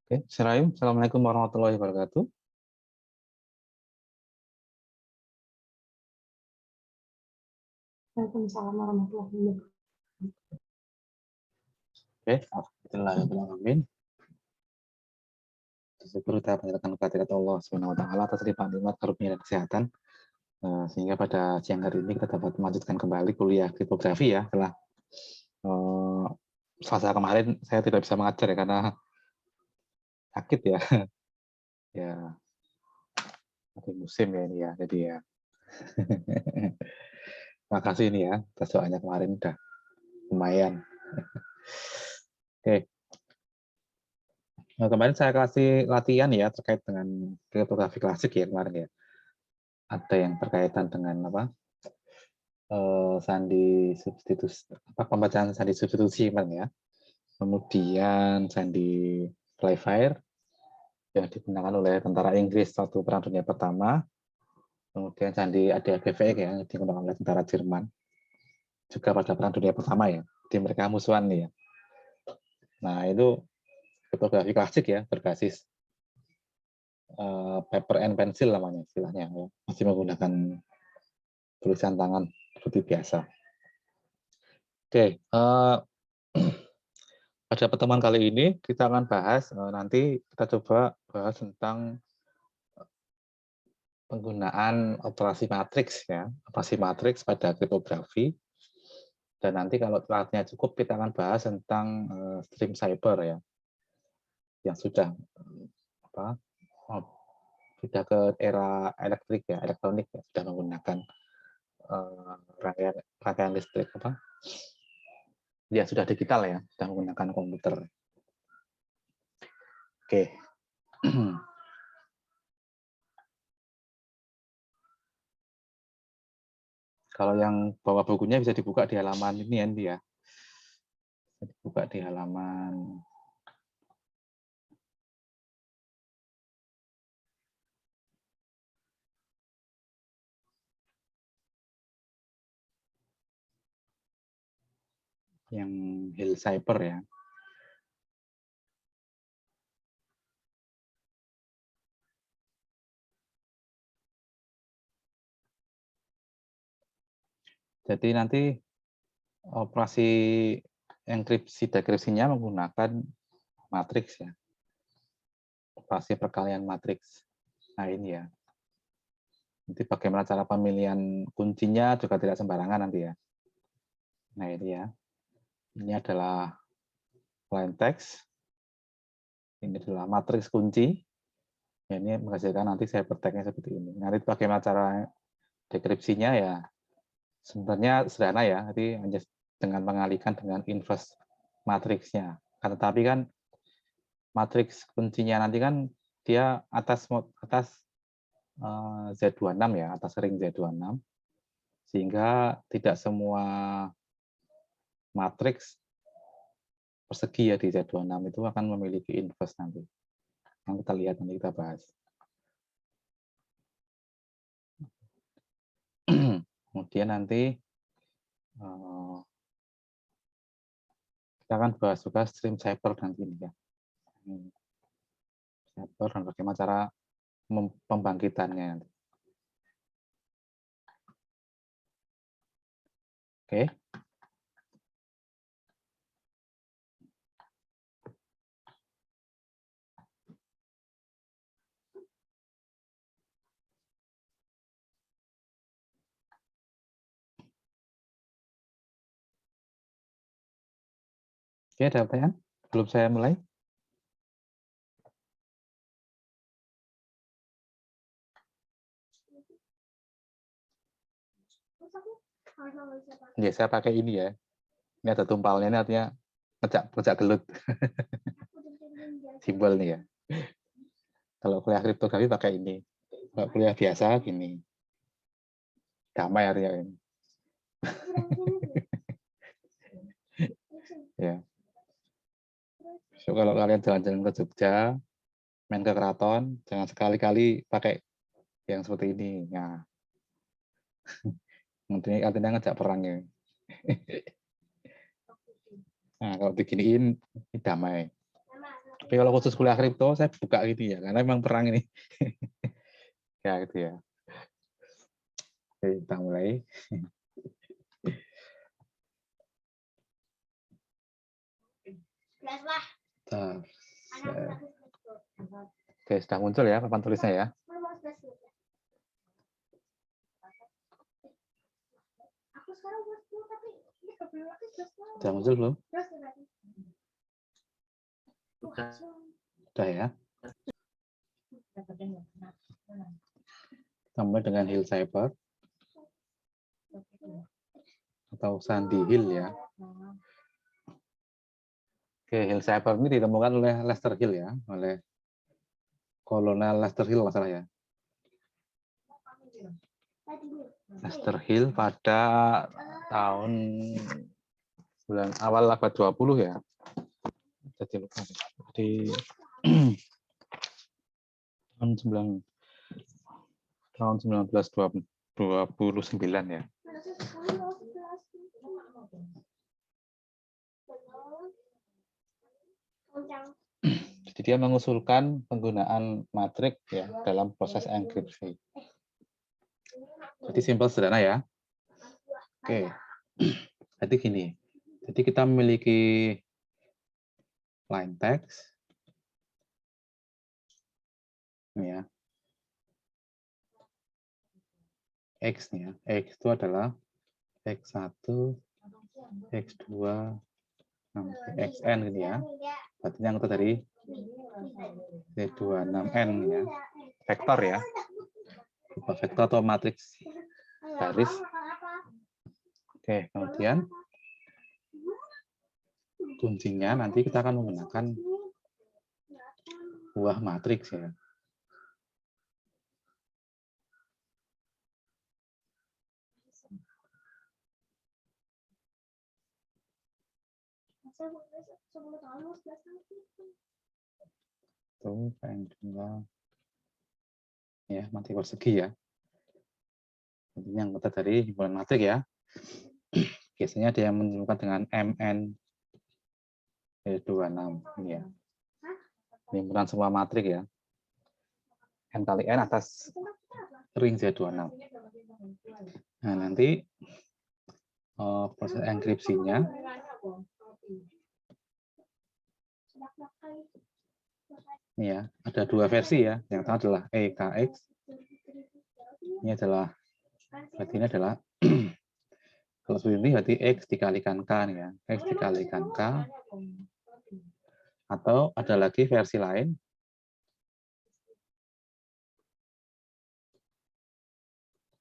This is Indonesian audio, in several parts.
Oke, Assalamualaikum warahmatullahi wabarakatuh. Waalaikumsalam warahmatullahi wabarakatuh. Oke, alhamdulillah. Syukur kita panjatkan kehadirat Allah Subhanahu wa taala atas limpahan nikmat karunia dan kesehatan. Sehingga pada siang hari ini kita dapat melanjutkan kembali kuliah kriptografi ya. Setelah Selasa kemarin saya tidak bisa mengajar ya karena sakit ya. Ya, lagi musim ya ini ya. Jadi ya. Terima kasih ini ya atas doanya kemarin udah lumayan. Oke. Nah, kemarin saya kasih latihan ya terkait dengan kriptografi klasik ya kemarin ya. Ada yang berkaitan dengan apa? Sandi substitusi, pembacaan sandi substitusi ya. Kemudian sandi Flyfire yang digunakan oleh tentara Inggris waktu Perang Dunia Pertama. Kemudian sandi ADAGVX ya yang digunakan oleh tentara Jerman juga pada Perang Dunia Pertama ya. Jadi mereka musuhan nih ya. Nah itu kriptografi klasik ya berbasis paper and pencil namanya istilahnya ya. Masih menggunakan tulisan tangan seperti biasa. Oke, pada pertemuan kali ini kita akan bahas, nanti kita coba bahas tentang penggunaan operasi matriks ya, operasi matriks pada kriptografi. Dan nanti kalau waktunya cukup kita akan bahas tentang stream cyber ya, yang sudah sudah ke era elektrik ya, elektronik ya, sudah menggunakan rangkaian listrik ya sudah digital ya, sudah menggunakan komputer. Oke. Kalau yang bawa bukunya bisa dibuka di halaman ini ya. Bisa dibuka di halaman yang Hill Cyber ya. Jadi nanti operasi enkripsi dekripsinya menggunakan matriks ya. Operasi perkalian matriks. Nah ini ya. Nanti bagaimana cara pemilihan kuncinya juga tidak sembarangan nanti ya. Nah ini ya. Ini adalah plain text. Ini adalah matriks kunci. Ya, ini menghasilkan nanti cybertext-nya seperti ini. Nanti bagaimana cara dekripsinya ya. Sebenarnya sederhana ya. Jadi hanya dengan mengalihkan dengan inverse matriksnya. Tetapi kan matriks kuncinya nanti kan dia atas Z26 ya, atas ring Z26. Sehingga tidak semua matriks persegi ya di Z26 itu akan memiliki inverse nanti. Yang kita lihat nanti kita bahas. Kemudian nanti kita akan bahas juga stream cyber nanti ini ya. Cyber dan bagaimana cara pembangkitannya nanti. Oke. Oke, ada pertanyaan? Belum saya mulai? Ya, saya pakai ini ya. Ini ada tumpalnya, ini artinya ngejak gelut. Simbol nih ya. Kalau kuliah kriptografi pakai ini. Kalau kuliah biasa gini. Damai artinya ini. Ya. So, kalau kalian jalan-jalan ke Jogja, main ke keraton, jangan sekali-kali pakai yang seperti ini. Nah, artinya ngejak perang ya. Nah, kalau diginiin, ini damai. Tapi kalau khusus kuliah kripto saya buka gitu ya, karena memang perang ini. Ya gitu ya. Oke, kita mulai. Bentar. Oke, sudah muncul ya papan tulisnya ya. Sudah muncul belum? Sudah ya. Kita mulai dengan Hill Cyber atau Sandy Hill ya. Oke, Hill Cyber ini ditemukan oleh Lester Hill ya, oleh Kolonel Lester Hill masalah ya. Lester Hill pada tahun awal abad 20 ya. Jadi lupa. Di tahun 1929 ya. Jadi dia mengusulkan penggunaan matrik ya dalam proses enkripsi. Jadi simpel sederhana ya. Oke. Jadi gini. Jadi kita memiliki plain text. Ini ya. X nih ya. X itu adalah X1, X2, XN gitu ya. Berarti yang itu dari C26N ya. Vektor ya. Berupa vektor atau matriks baris. Oke, kemudian kuncinya nanti kita akan menggunakan buah matriks ya. Tuh, yang ya, matrik persegi ya. Yang kita dari himpunan matrik ya. Biasanya ada yang menentukan dengan MN 26 ini ya. Himpunan semua matrik ya. N kali N atas ring Z26. Nah, nanti proses enkripsinya ini ya, ada dua versi ya. Yang pertama adalah EKX. Ini adalah kalau seperti ini berarti X dikalikan K nih ya. X dikalikan K. Atau ada lagi versi lain.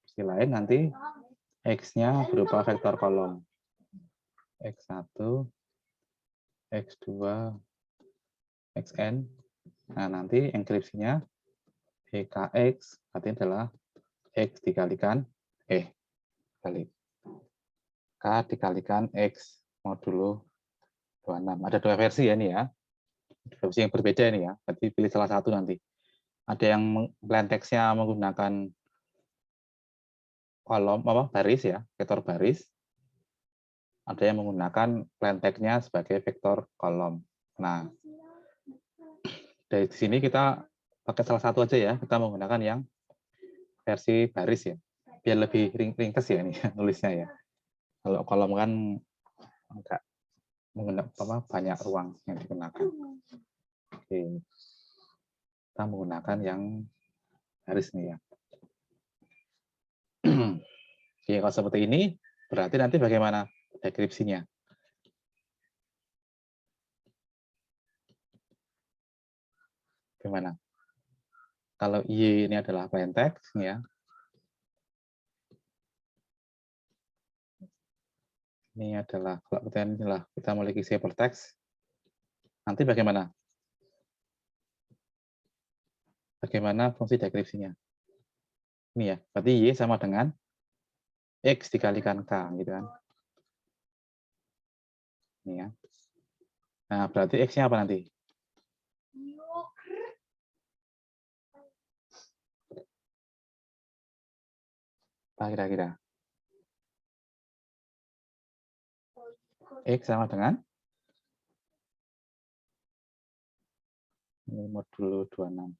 Versi lain nanti X-nya berupa vektor kolom. X1, X2, XN. Nah, nanti enkripsinya EKX artinya adalah X dikalikan kali K dikalikan X modulo 26. Ada dua versi ya ini ya. Versi yang berbeda ini ya. Berarti pilih salah satu nanti. Ada yang plain text-nya menggunakan kolom baris ya, vektor baris. Ada yang menggunakan plain text-nya sebagai vektor kolom. Nah, dari sini kita pakai salah satu aja ya. Kita menggunakan yang versi baris ya. Biar lebih ringkas ya ini nulisnya ya. Kalau kolom kan enggak menggunakan banyak ruang yang digunakan. Oke. Kita menggunakan yang baris nih ya. Oke, kalau seperti ini berarti nanti bagaimana deskripsinya? Gimana? Kalau Y ini adalah plain text ya. Ini adalah kalau kita memiliki ciphertext. Nanti bagaimana? Bagaimana fungsi deskripsinya? Ini ya, berarti Y sama dengan X dikalikan K gitu kan. Ini ya. Nah, berarti X-nya apa nanti? Apa kira-kira? X sama dengan Ini modulo 26.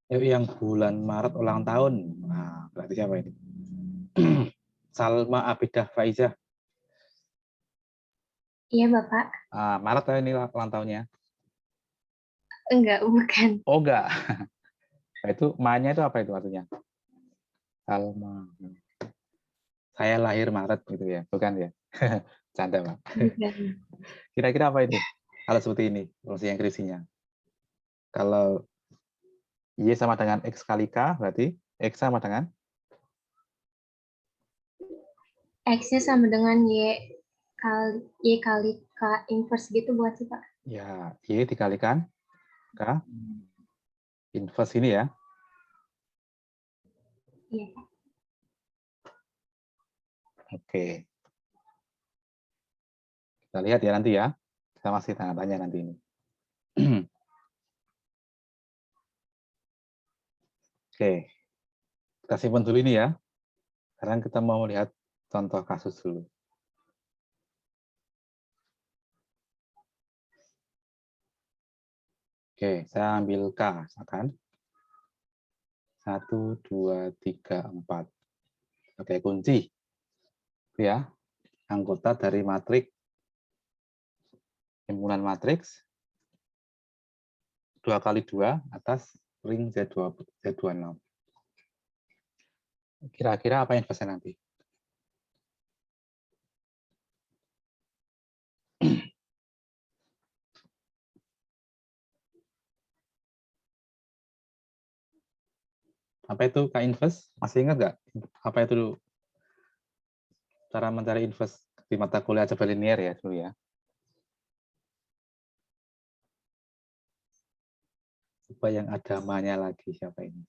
Yuk, yang bulan Maret ulang tahun. Nah, berarti siapa ini? Salma Abidah Faizah. Iya, Bapak. Maret ini ulang tahunnya. Enggak, bukan. Oh, enggak. Nah, itu ma-nya itu apa itu artinya? Salma. Saya lahir Maret gitu ya, bukan ya? Canda, Pak. Bukan. Kira-kira apa itu? Kalau seperti ini, fungsi enkripsinya. Kalau Y sama dengan X kali K, berarti X sama dengan? X-nya sama dengan Y kali K inverse gitu buat sih, Pak. Ya, Y dikalikan K inverse ini ya. Iya, Pak. Oke. Kita lihat ya nanti ya. Kita masih tanya tanya nanti ini. Oke. Kita simpan dulu ini ya. Sekarang kita mau lihat contoh kasus dulu. Oke, saya ambil K, misalkan. 1, 2, 3, 4. Oke, kunci. Itu ya. Anggota dari matriks, himpunan matriks 2 kali 2 atas ring Z26. Kira-kira apa yang pesan nanti? Apa itu K inverse? Masih ingat nggak? Apa itu cara mencari inverse di mata kuliah algebra linear ya dulu ya? Coba yang ada ma-nya lagi siapa ini?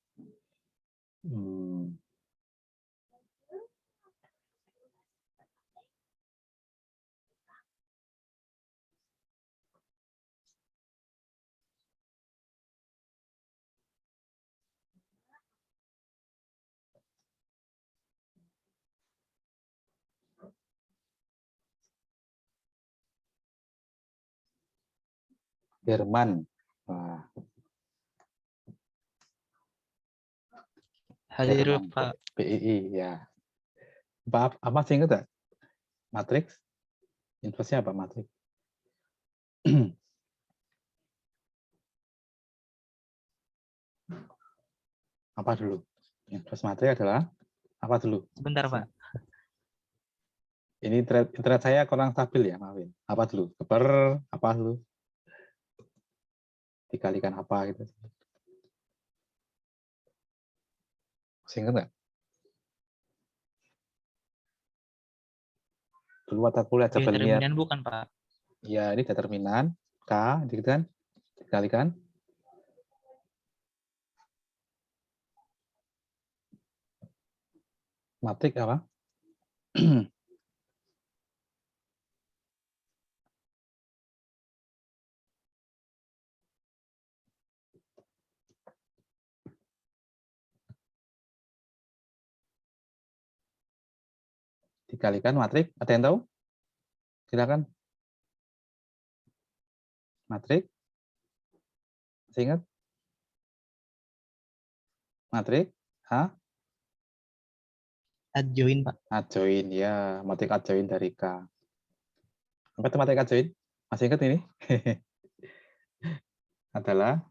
Herman. Wah, Hadir, Herman. Pak. PII ya. Apa sih ingat nggak? Matriks? Inverse-nya apa matriks? Apa dulu? Inverse matriks adalah apa dulu? Sebentar, Pak. Ini internet saya kurang stabil ya, maafin. Apa dulu? Apa dulu? Dikalikan apa gitu. Masih ingat nggak? Dulu mata kuliah algebra linear. Determinan bukan, Pak. Ya, ini determinan K dikalikan matrik apa? Dikalikan matrik. Ada yang tahu? Silakan. Matrik. Masih ingat? Matrik. H. Adjoin, Pak. Adjoin ya, matrik adjoin dari K. Apa itu matrik adjoin? Masih ingat ini? Adalah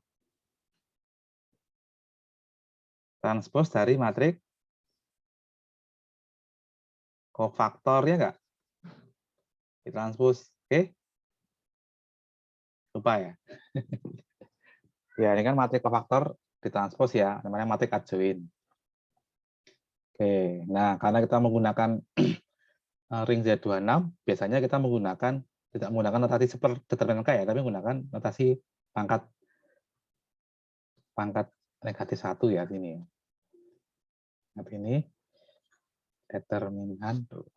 transpos dari matrik kofaktor ya nggak? Ditranspos. Oke? Lupa ya? Ya, ini kan matrik kofaktor ditranspos ya, namanya matrik adjoin. Oke, nah karena kita menggunakan ring Z26, biasanya kita tidak menggunakan notasi determinan K ya, tapi menggunakan notasi pangkat negatif 1 ya ini. Ini determinan tuh.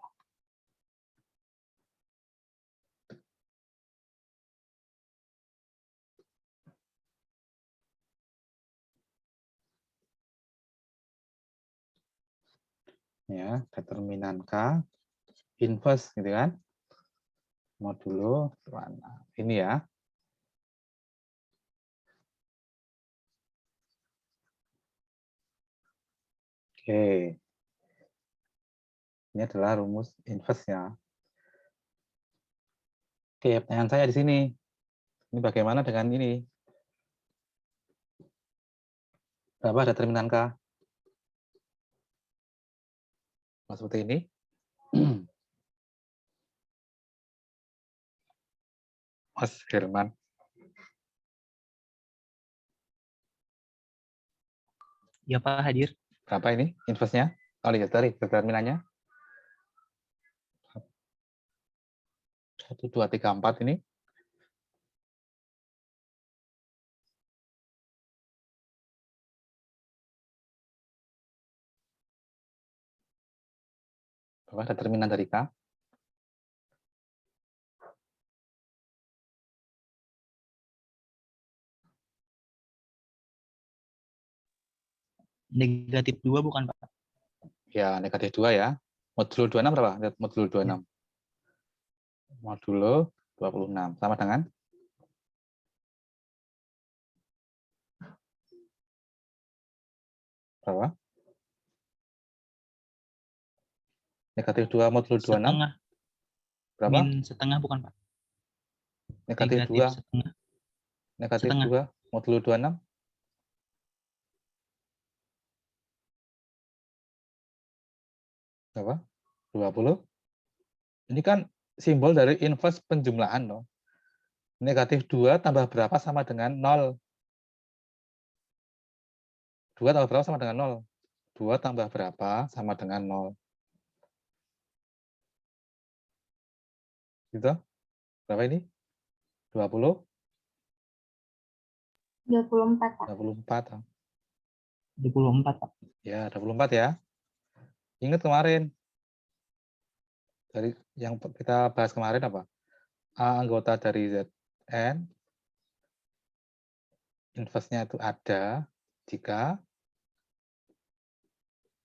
Ya, determinan K inverse gitu kan. Modulo ini ya. Oke. Ini adalah rumus inverse-nya. Oke, pertanyaan saya di sini. Ini bagaimana dengan ini? Berapa determinan K? Seperti ini. Mas Herman. Ya Pak, hadir. Berapa ini inverse-nya? Oh, lihat dari determinannya. 1, 2, 3, 4 ini. Berapa determinan dari K? Negatif 2 bukan Pak? Ya, negatif 2 ya. Modulo 26 berapa? Lihat modulo 26. Ya. Modulo 26. Sama dengan? Berapa? Negatif 2 modulo 26. Setengah. Berapa? Min setengah bukan Pak? Negatif Negatif 2. setengah. Negatif Setengah. 2 modulo 26. Berapa? 20. Ini kan simbol dari inverse penjumlahan loh. Negatif 2 tambah berapa sama dengan 0? 2 tambah berapa sama dengan 0? 2 tambah berapa sama dengan 0? Gitu? Berapa ini? 20? 24, Pak. 24. 24 Pak. Ya, 24 ya. Ingat kemarin. Dari yang kita bahas kemarin apa? A anggota dari Zn. Inverse-nya itu ada jika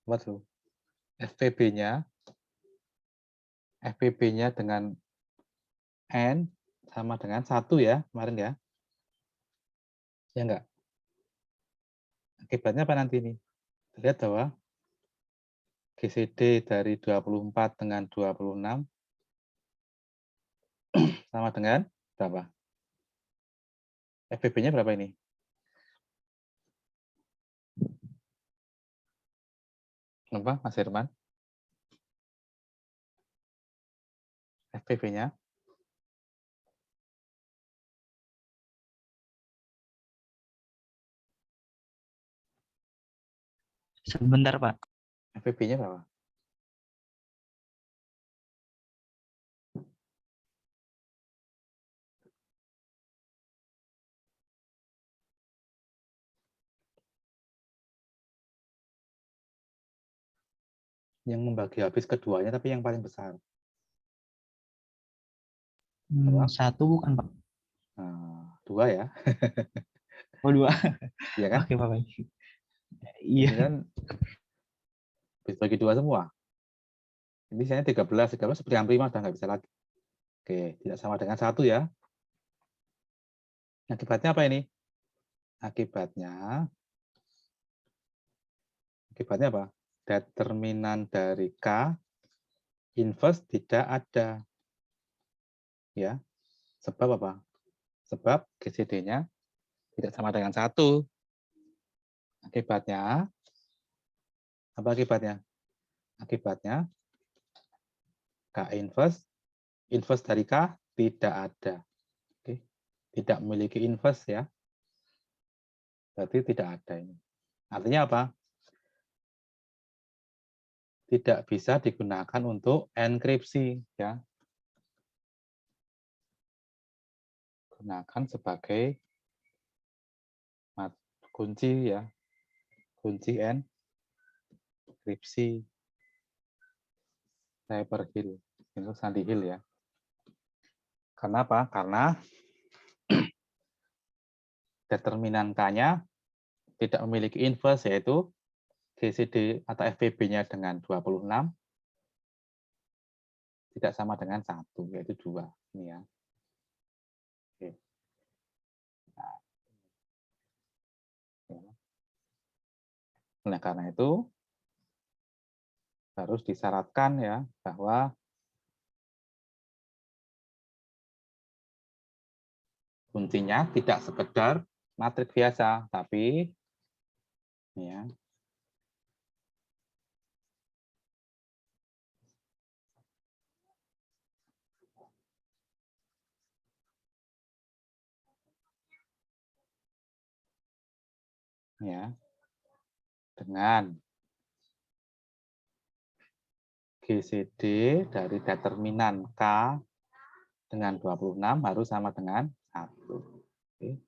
apa tuh? FPB-nya dengan N sama dengan 1 ya, kemarin ya. Ya enggak? Akibatnya apa nanti ini? Lihat bahwa GCD dari 24 dengan 26 sama dengan berapa? FPB-nya berapa ini? Berapa, Mas Herman? FPB-nya? Sebentar Pak. FPB-nya berapa? Yang membagi habis keduanya, tapi yang paling besar. Apa? 1 bukan Pak? Nah, 2 ya. Oh 2. Iya kan? Oke Pak. Ini Iya. kan habis bagi 2 semua. Ini saya 13 seperti yang prima sudah nggak bisa lagi. Oke, tidak sama dengan 1 ya. Akibatnya apa ini? Akibatnya apa? Determinan dari K inverse tidak ada. Ya. Sebab apa? Sebab GCD-nya tidak sama dengan 1. Akibatnya apa akibatnya? Akibatnya K inverse dari K tidak ada. Oke. Tidak memiliki inverse ya. Berarti tidak ada ini. Artinya apa? Tidak bisa digunakan untuk enkripsi ya. Gunakan sebagai kunci ya. Kunci enkripsi. Cyber Hill. Itu Sandy Hill ya. Karena apa? Karena determinan K-nya tidak memiliki inverse, yaitu GCD atau FPB-nya dengan 26 tidak sama dengan 1, yaitu 2. Ini ya. Oke. Nah, oleh karena itu, harus disyaratkan ya bahwa kuncinya tidak sekedar matriks biasa, tapi ya, dengan GCD dari determinan K dengan 26 harus sama dengan 1. Oke.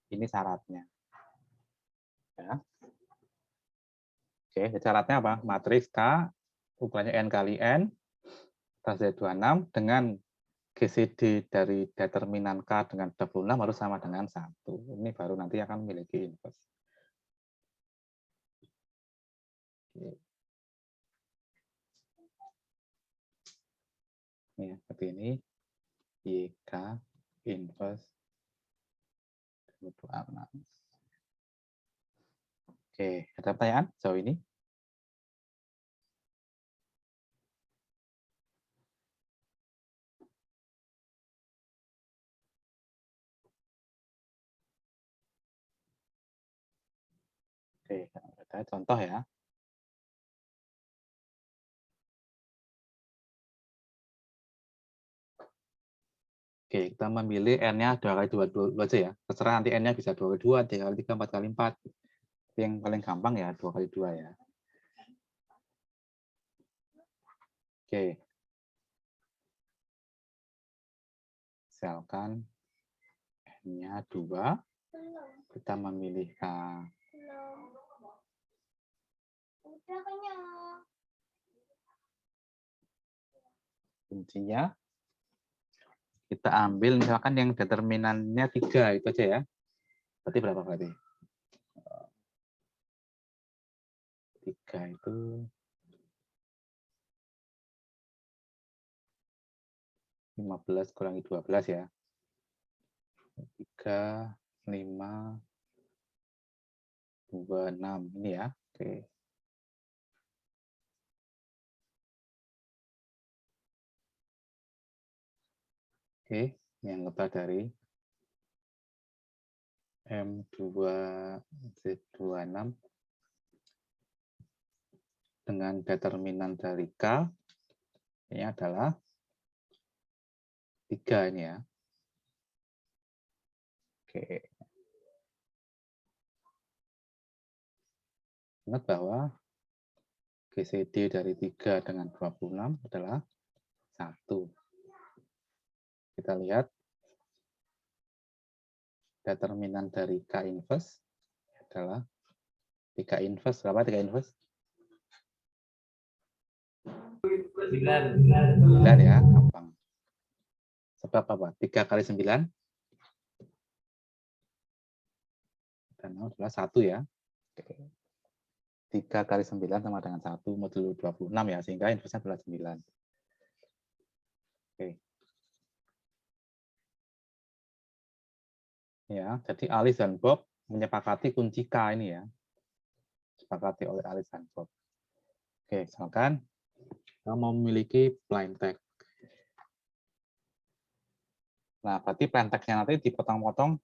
Ini syaratnya. Ya. Oke, syaratnya apa? Matriks K ukurannya N kali N dari 26 dengan GCD dari determinan K dengan 26 harus sama dengan 1. Ini baru nanti akan memiliki inverse. Oke. Ini ya, seperti ini. YK inverse 26. Oke, ada pertanyaan sejauh ini? Oke, ada contoh ya. Oke, kita memilih N-nya 2 kali 2, 2 aja ya. Terserah nanti N-nya bisa 2 kali 2, 3 kali 3, 4 kali 4. Yang paling gampang ya 2 kali 2 ya. Oke. Misalkan N-nya 2, kita memilih K. Kuncinya kita ambil misalkan yang determinannya 3 itu aja ya. Berarti berapa berarti? 3 itu 15 kurangi 12 ya. 3, 5, 2, 6. Ini ya. Oke. Oke, yang anggota dari M2Z26 dengan determinan dari K ini adalah 3 ini ya. Oke. Ingat bahwa GCD dari 3 dengan 26 adalah 1. Kita lihat determinan dari K inverse adalah 3 inverse. Berapa 3 inverse? 9 ya, gampang. Sebab apa? 3 kali 9 dan adalah 1 ya. 3 kali 9 sama dengan 1 modulo 26 ya, sehingga inverse-nya adalah 9. Oke. Ya, jadi Alice dan Bob menyepakati kunci K ini ya. Disepakati oleh Alice dan Bob. Oke, misalkan kita mau memiliki plain text. Nah, berarti plain text-nya nanti dipotong-potong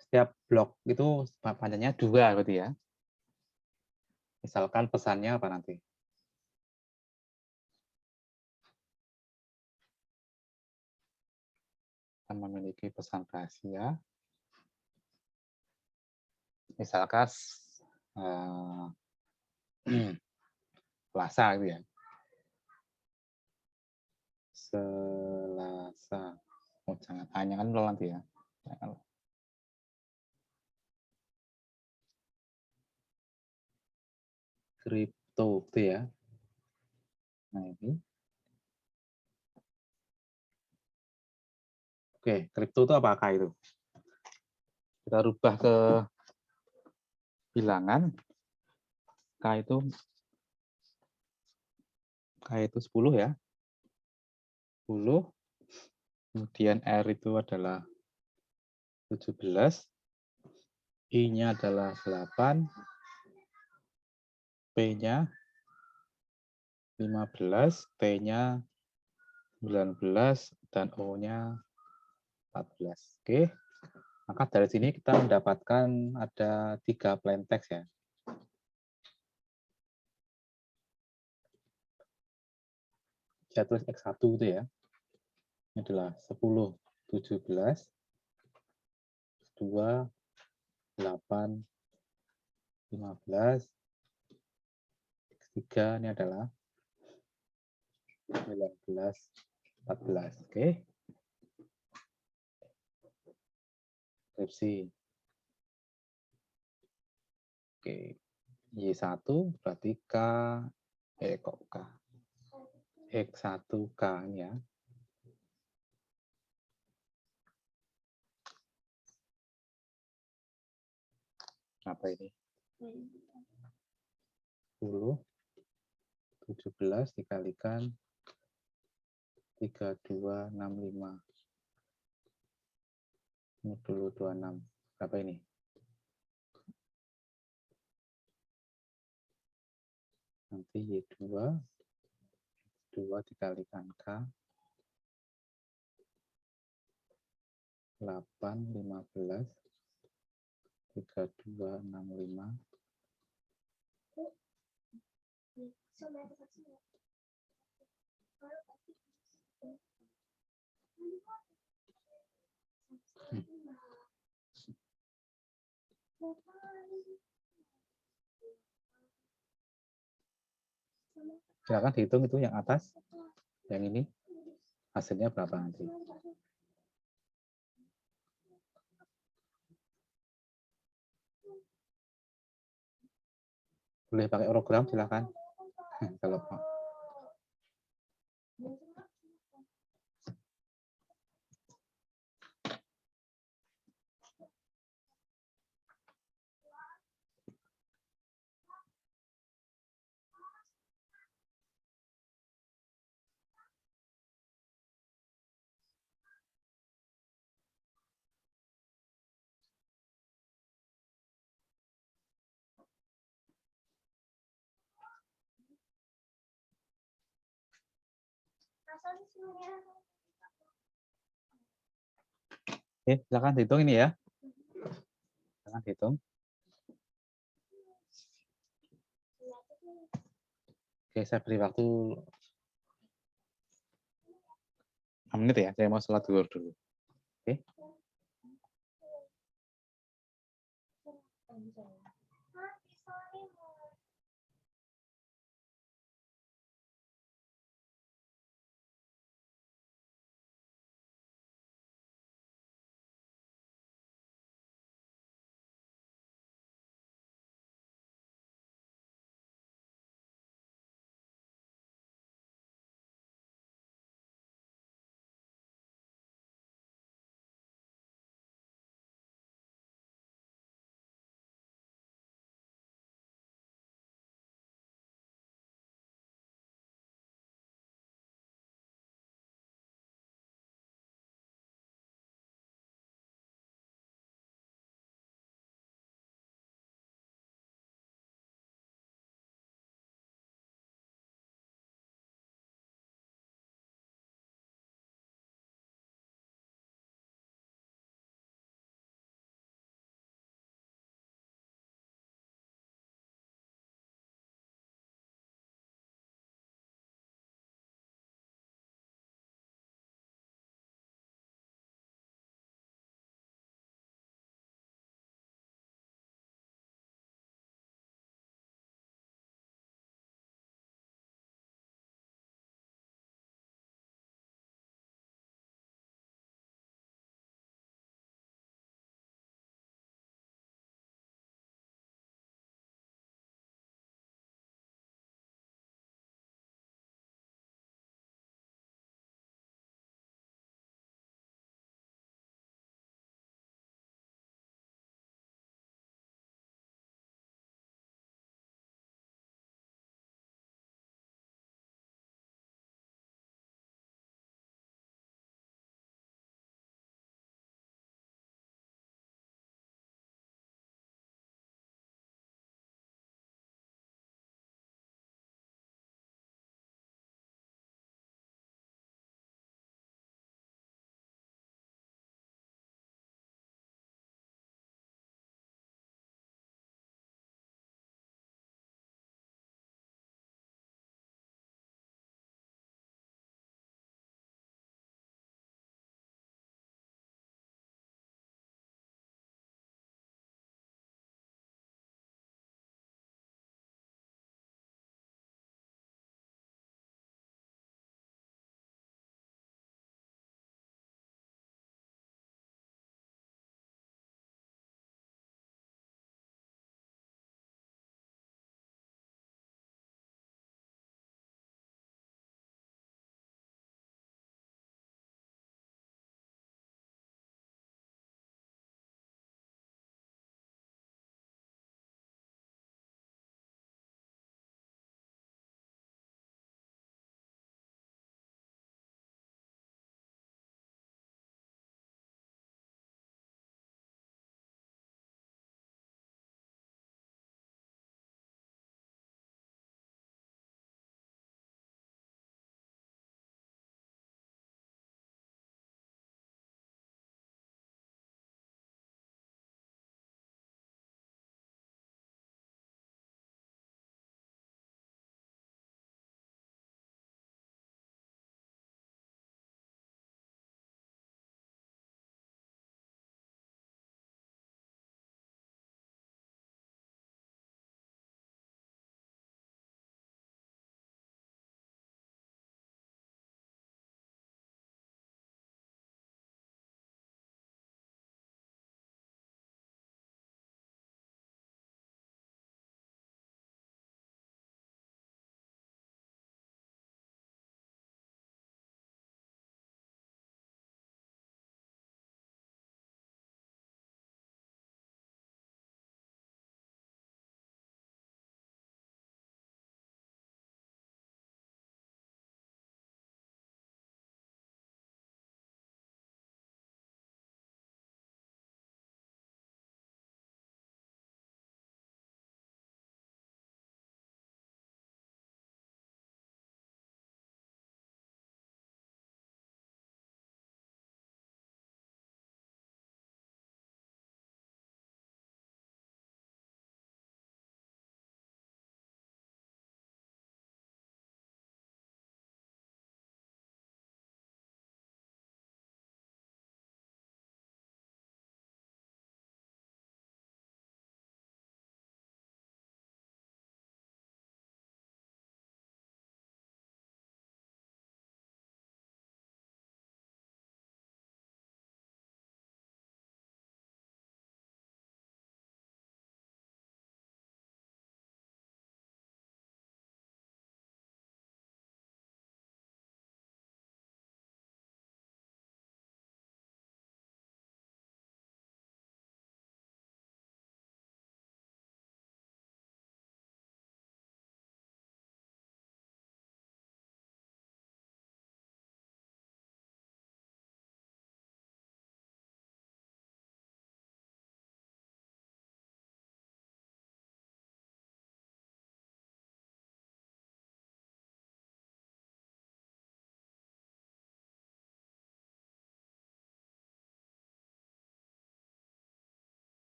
setiap blok itu panjangnya 2 berarti ya. Misalkan pesannya apa nanti? Kita memiliki pesan rahasia. Misalkan Selasa gitu ya. Selasa. Oh, jangan hanya kan nanti ya. Jangan. Kripto kripto gitu ya. Nah, ini. Oke, kripto itu apakah itu? Kita rubah ke bilangan. K itu 10 ya. 10. Kemudian R itu adalah 17. I-nya adalah 8. P-nya 15. T-nya 19. Dan O-nya 14. Oke. Maka dari sini kita mendapatkan ada 3 plain text ya. Saya tulis X1 itu ya. Ini adalah 10, 17, 2, 8, 15, X3 ini adalah 19, 14. Oke. Skripsi. Oke. Y1 berarti K, kok K. X1K ini ya. Apa ini? 10, 17 dikalikan 3265. Modulo 26. Berapa ini? Nanti Y2 dikalikan K 8, 15, 3265. Silakan dihitung itu yang atas, yang ini hasilnya berapa nanti. Boleh pakai program silakan. Kalau oke, silakan dihitung ini ya. Silakan dihitung. Oke, saya beri waktu 6 menit ya. Saya mau sholat zuhur dulu. Oke.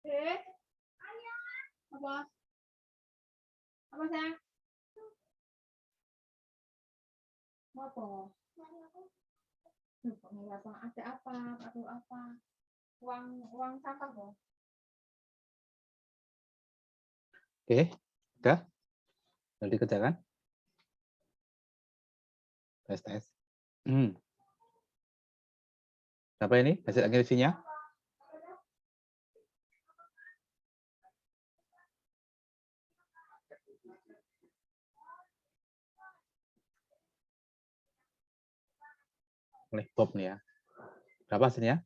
Apa? Apa sayang? Mau apa? Apa? Ada apa? Atau apa? Uang sampah kok? Oke, udah? Udah dikerjakan? Tes. Apa ini hasil skripsinya? Oleh Bob nih ya. Berapa hasilnya?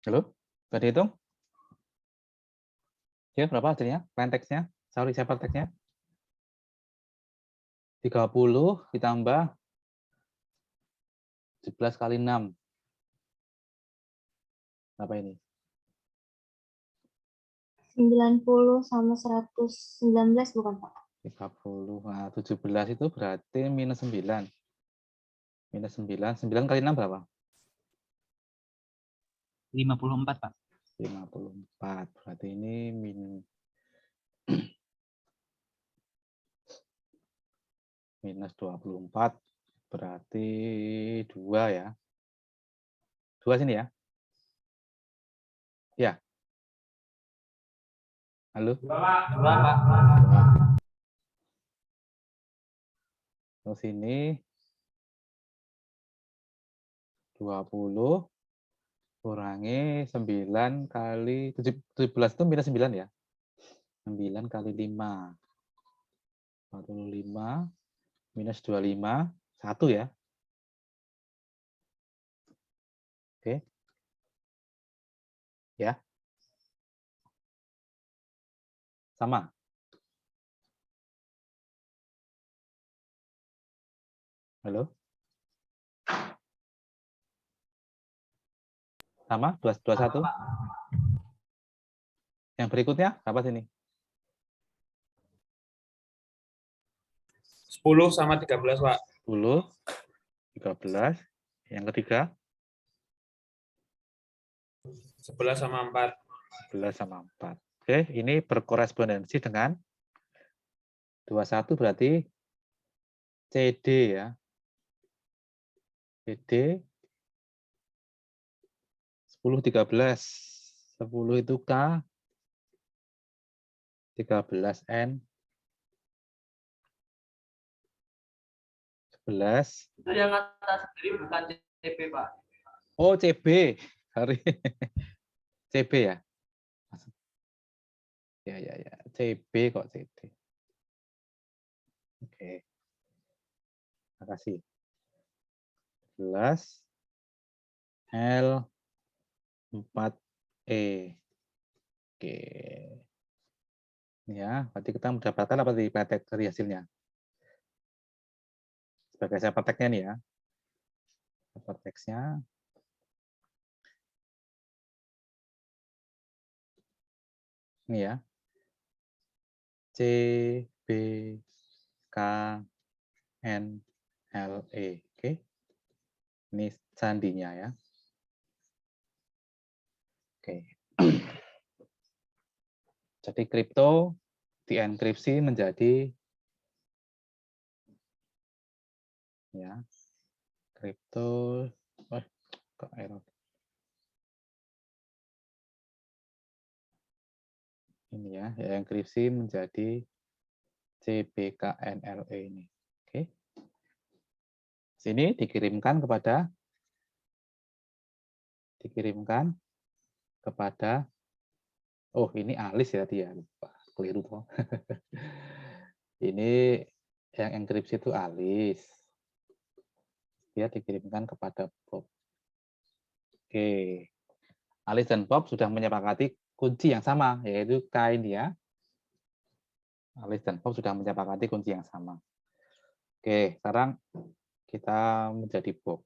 Halo? Sudah dihitung? Ya, berapa hasilnya? Plain text-nya? Sorry, siapa text-nya? 30 ditambah 17 kali 6. Apa ini? 90 sama 119 bukan, Pak? 30. Nah, 17 itu berarti minus 9. Minus 9. 9 kali 6 berapa? 54, Pak. 54. Berarti ini minus 24. Berarti 2 ya. 2 sini ya. Ya. Halo? 2, Pak. Terus ini 20 kurangi 9 kali 17 itu minus 9 ya. 9 kali 5. 45 minus 25, 1 ya. Oke. Ya. Sama. Halo? Sama? 21? Yang berikutnya apa sini? 10 sama 13, Pak. 10, 13. Yang ketiga? 11 sama 4. 11 sama 4. Oke, ini berkorespondensi dengan 21 berarti CD ya. CD 10, 13. 10 itu K, 13N, 11. Itu yang atas sendiri bukan CP, Pak. Oh, CB. Sorry. CB ya? Ya. CB kok CD. Oke. Terima kasih. 11 L 4E. Oke. Ya, berarti kita mendapatkan apa dari hasilnya? Sebagai sampel teksnya nih ya. Sampel teksnya. Ini ya. C, B, K, N, L, E. Oke. Ini sandinya ya. Oke. Jadi kripto dienkripsi menjadi ya kripto kok error ini ya enkripsi menjadi CBKNLE ini. Oke. Sini dikirimkan kepada oh ini Alis ya dia lupa keliru toh. Ini yang enkripsi itu Alis. Dia dikirimkan kepada Bob. Oke. Alis dan Bob sudah menyepakati kunci yang sama, yaitu K ini ya. Alis dan Bob sudah menyepakati kunci yang sama. Oke, sekarang kita menjadi Bob.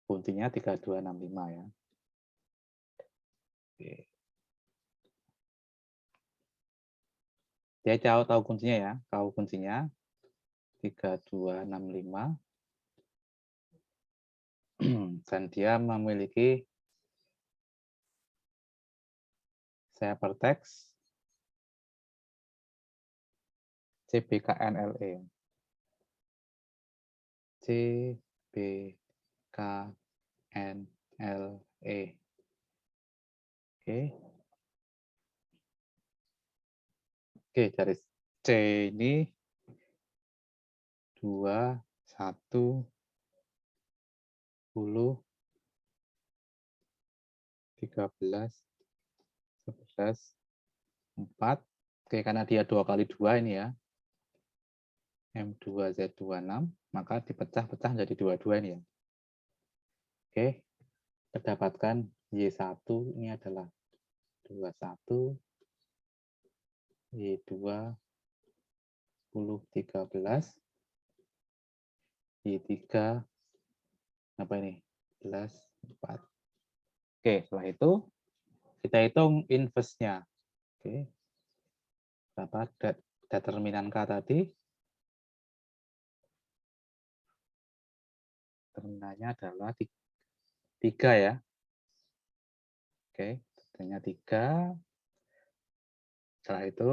kuncinya 3265 ya. Oke. Dia tahu kuncinya ya, tahu kuncinya 3265 dan dia memiliki ciphertext CBKNLE. CBKNLE. Oke. Oke, dari C ini 2, 1, 10, 13, 11, 4. Oke, karena dia 2 kali 2 ini ya. M2Z26, maka dipecah-pecah menjadi 22 ini ya. Oke, mendapatkan Y1 ini adalah 21, Y2, 10, 13, Y3, apa ini? 11, 4. Oke, setelah itu kita hitung inverse-nya. Oke. Berapa determinan K tadi? Determinannya adalah 3 ya. Oke, determinannya 3. Setelah itu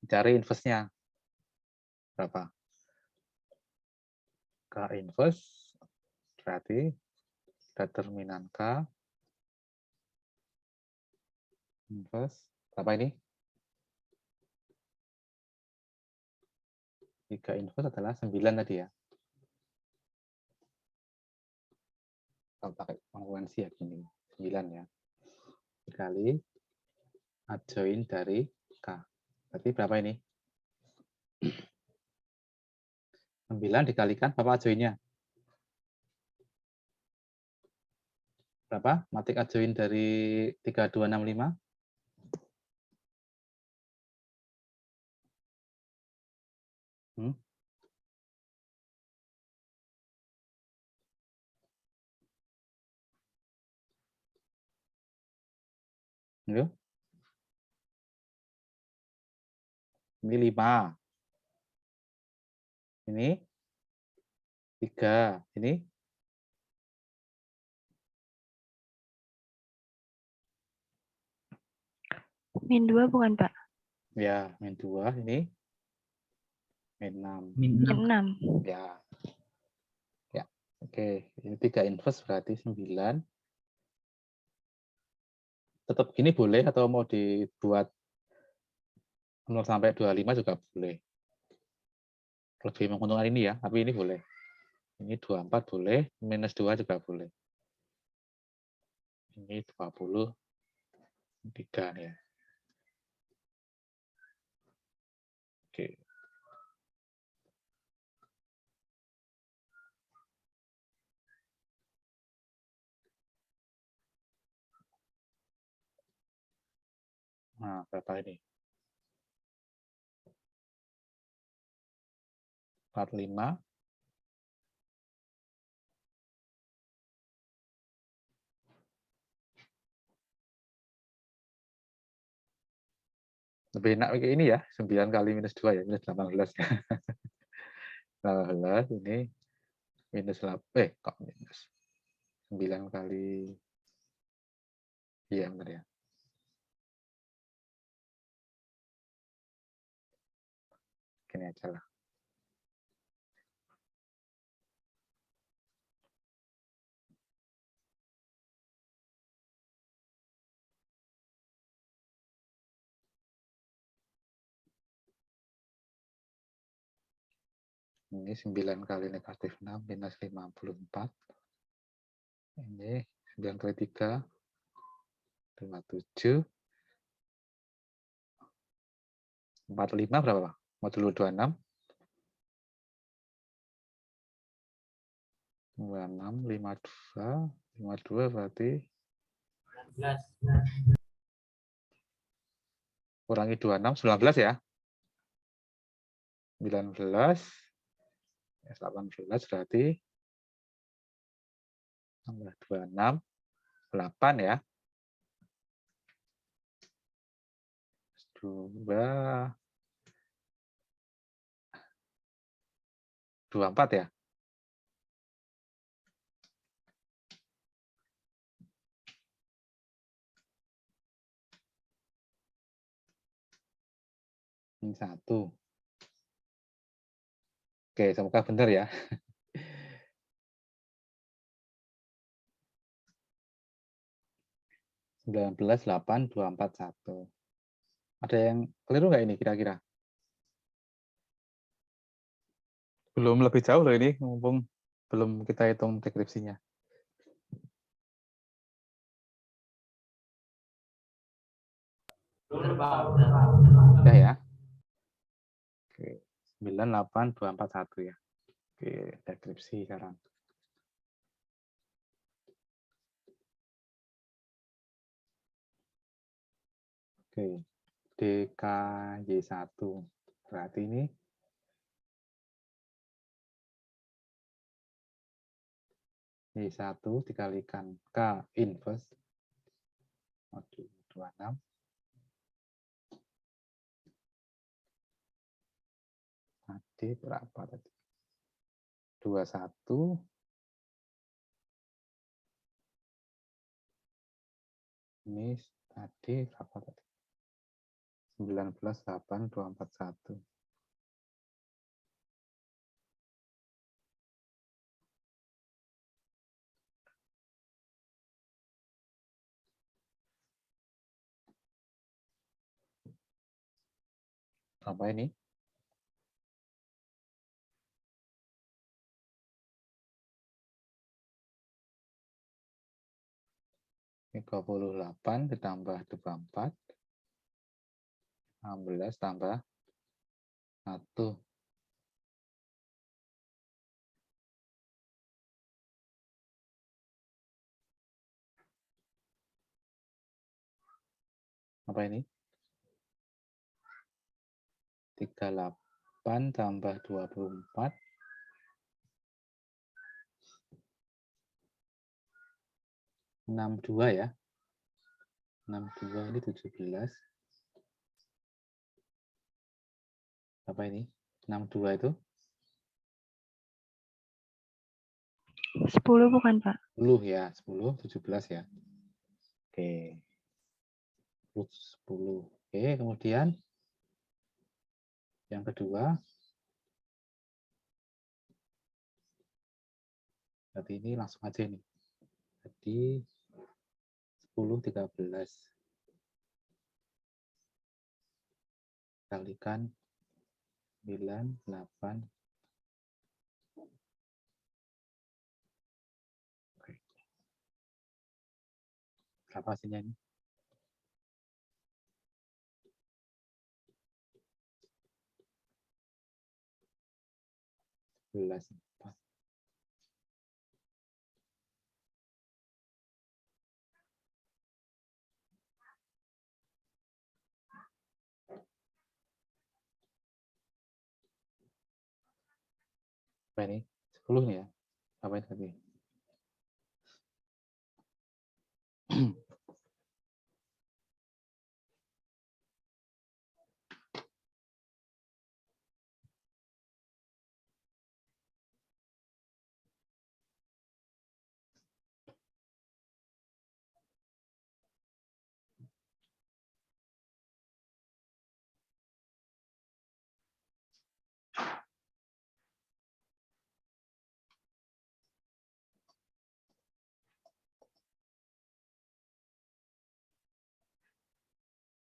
cari inverse-nya. Berapa? K inverse berarti determinan K inverse berapa ini? 3 inverse adalah 9 tadi ya. Kalau pakai kongruensi ya gini, 9 ya. Dikali adjoin dari K. Berarti berapa ini? 9 dikalikan berapa adjoinnya? Berapa? Matik adjoin dari 3265? Hmm? Yuk. Ini 5. Ini 3. Ini Min 2 bukan, Pak? ya, min 2. Ini min 6. Min Min 6. 6. Ya. Ya. Oke, ini 3 inverse berarti 9. Tetap gini boleh atau mau dibuat 0 sampai 25 juga boleh. Lebih menguntungkan ini ya, tapi ini boleh. Ini 24 boleh, minus 2 juga boleh. Ini 23 nih ya. Oke. Nah, berapa ini? 45. Lebih enak kayak ini ya, 9 kali minus 2 ya, minus 18 ya. 18 ini minus 8, kok minus 9 kali, iya benar ya. Gini aja lah. Ini 9 kali negatif 6 minus 54. Ini 9 kali 3, 57. 45 berapa, Pak? Modulo 26. 26, 52 berarti 19. kurangi 26, 19 ya. 19, 18 berarti tambah 26, 8 ya. 2, 24 ya. Ini 1. Oke, semoga benar ya. Sembilan belas, 8, 24, 1. Ada yang keliru nggak ini kira-kira? Belum lebih jauh loh ini, mumpung belum kita hitung deskripsinya. Benar, Pak. Benar. Udah ya. Oke, 9, 8, 2, 4, 1 ya. Oke, deskripsi sekarang. Oke, DKY1. Berarti ini Y1 dikalikan K inverse. 26. Tadi berapa tadi? 21. Ini tadi berapa tadi? 19, 8, 24, 1. Apa ini? Ini 28 ditambah 24. 16 tambah 1. Apa ini? 38 tambah 24. 62 ya. 62 ini 17. Apa ini? 62 itu 10 bukan, Pak? 10 ya. 10, 17 ya. Oke. 10. Oke, kemudian yang kedua. Berarti ini langsung aja nih. Jadi 10, 13. Kalikan 9, 8. Oke. Berapa hasilnya ini? Belas. Apa ini? 10 nih ya. Apa ini tadi?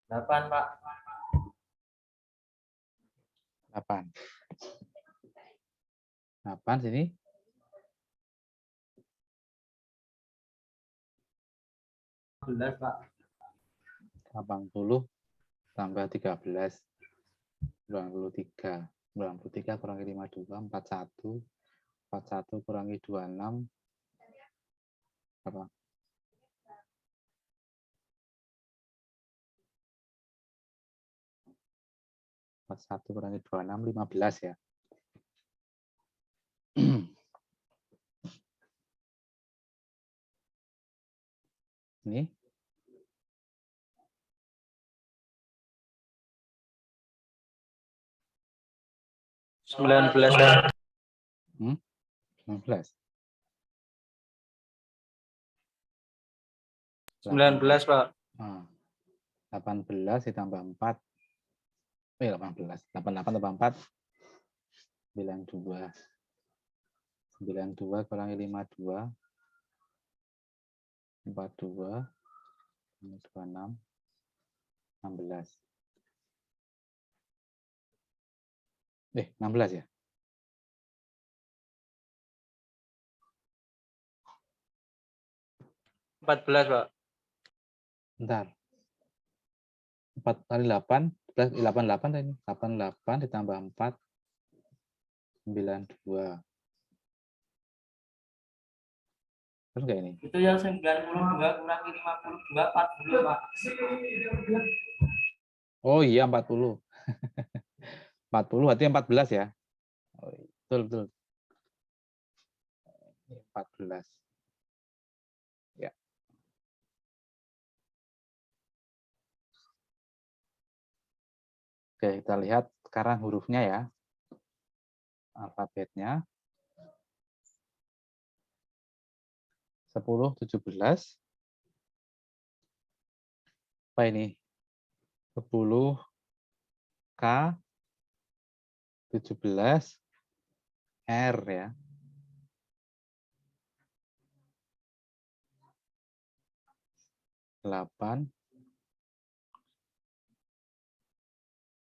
Delapan, Pak. 8. 8 sini 11, Pak. 80 tambah 13. 93. 93 kurangi 52, 41. 41 kurangi 26. Berapa? 41 kurangi 26, 15 ya. Ini 19, Pak. 19. 19, Pak. Nah, 18 ditambah 4. 18. 88 tambah 4. 92. 92 kurangi 52. 42. 26. 16. 16 ya? Empat belas, Pak. Bentar. 4 kali 8, 88 tadi. 88 ditambah 4, 92. Terus nggak ini? Itu yang 92 kurangi 52, 40, Pak. Oh iya, 40. 40 berarti 14 ya? Oh, betul, betul. 14. Ya. Oke, kita lihat sekarang hurufnya ya. Alfabetnya. 10, 17. Apa ini? 10 K, 17 R ya. Delapan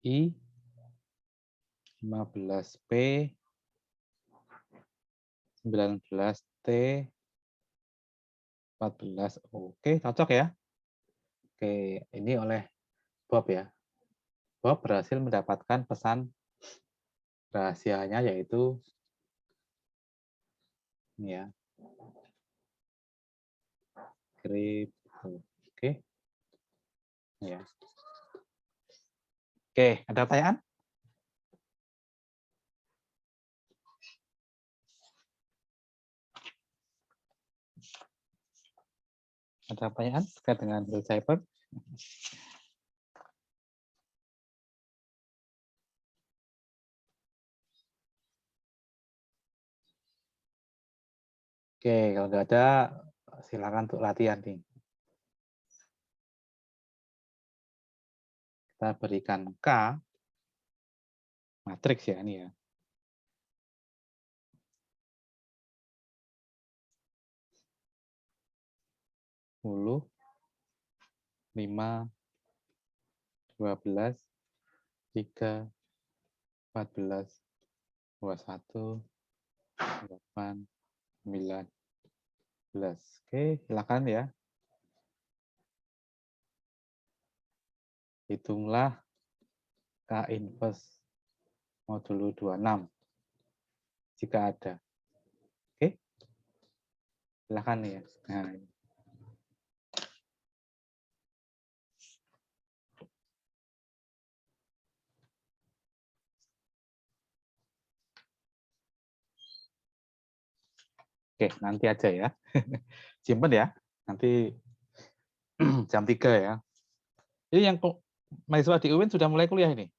I, 15 P, 19 T, 14. Oke, cocok ya. Oke, ini oleh Bob ya. Bob berhasil mendapatkan pesan rahasianya yaitu ini ya. Kripto. Oke. Ya. Oke, ada pertanyaan? Ada pertanyaan terkait dengan Bill Cipher? Oke, kalau nggak ada, silakan untuk latihan nih. Kita berikan K, matriks ya ini ya. Sepuluh, 5, 12, 3, 14, 21, 8, 9, 11. Oke, silakan ya. Hitunglah K inverse modulo 26 jika ada. Oke. Silakan ya. Nah, oke, nanti aja ya. Simpen ya. Nanti jam 3 ya. Ini yang mahasiswa di UIN sudah mulai kuliah ini?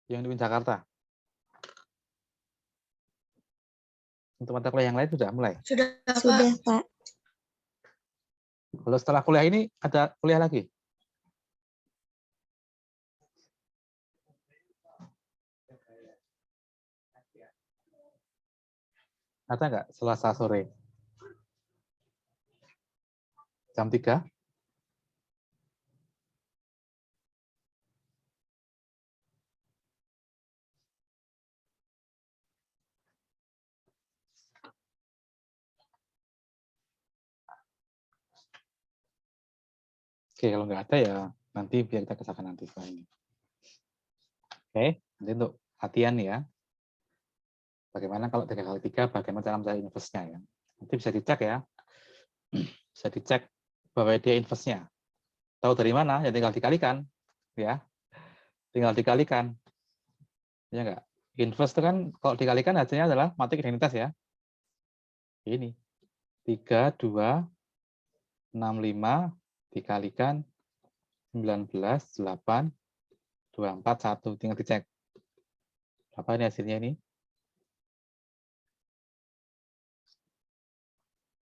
Yang di UIN Jakarta? Untuk mata kuliah yang lain sudah mulai? Sudah, Pak. Kalau setelah kuliah ini ada kuliah lagi? Ada nggak Selasa sore? Jam 3? Oke, kalau nggak ada ya nanti biar kita kesahkan nanti setelah ini. Oke, nanti untuk latihan ya. Bagaimana kalau 3 kali 3, bagaimana cara mencari inverse-nya ya. Nanti bisa dicek ya. Bisa dicek bahwa dia inverse-nya. Tahu dari mana? Ya tinggal dikalikan. Ya, tinggal dikalikan. Ya enggak? Inverse itu kan kalau dikalikan hasilnya adalah matrik identitas ya. Ini. 3, 2, 6, 5 dikalikan 19, 8, 24, 1. Tinggal dicek. Apa ini hasilnya ini?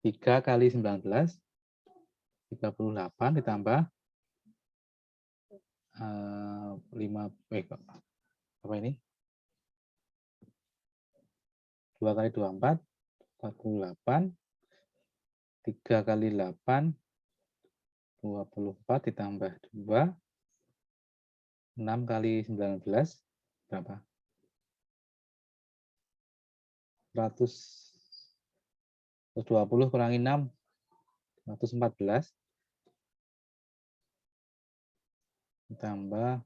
3 kali 19, 38 ditambah 5, apa ini? 2 kali 24, 48. 3 kali 8, 24 ditambah 2. 6 kali 19, berapa? 120 kurangi 6, 114. Ditambah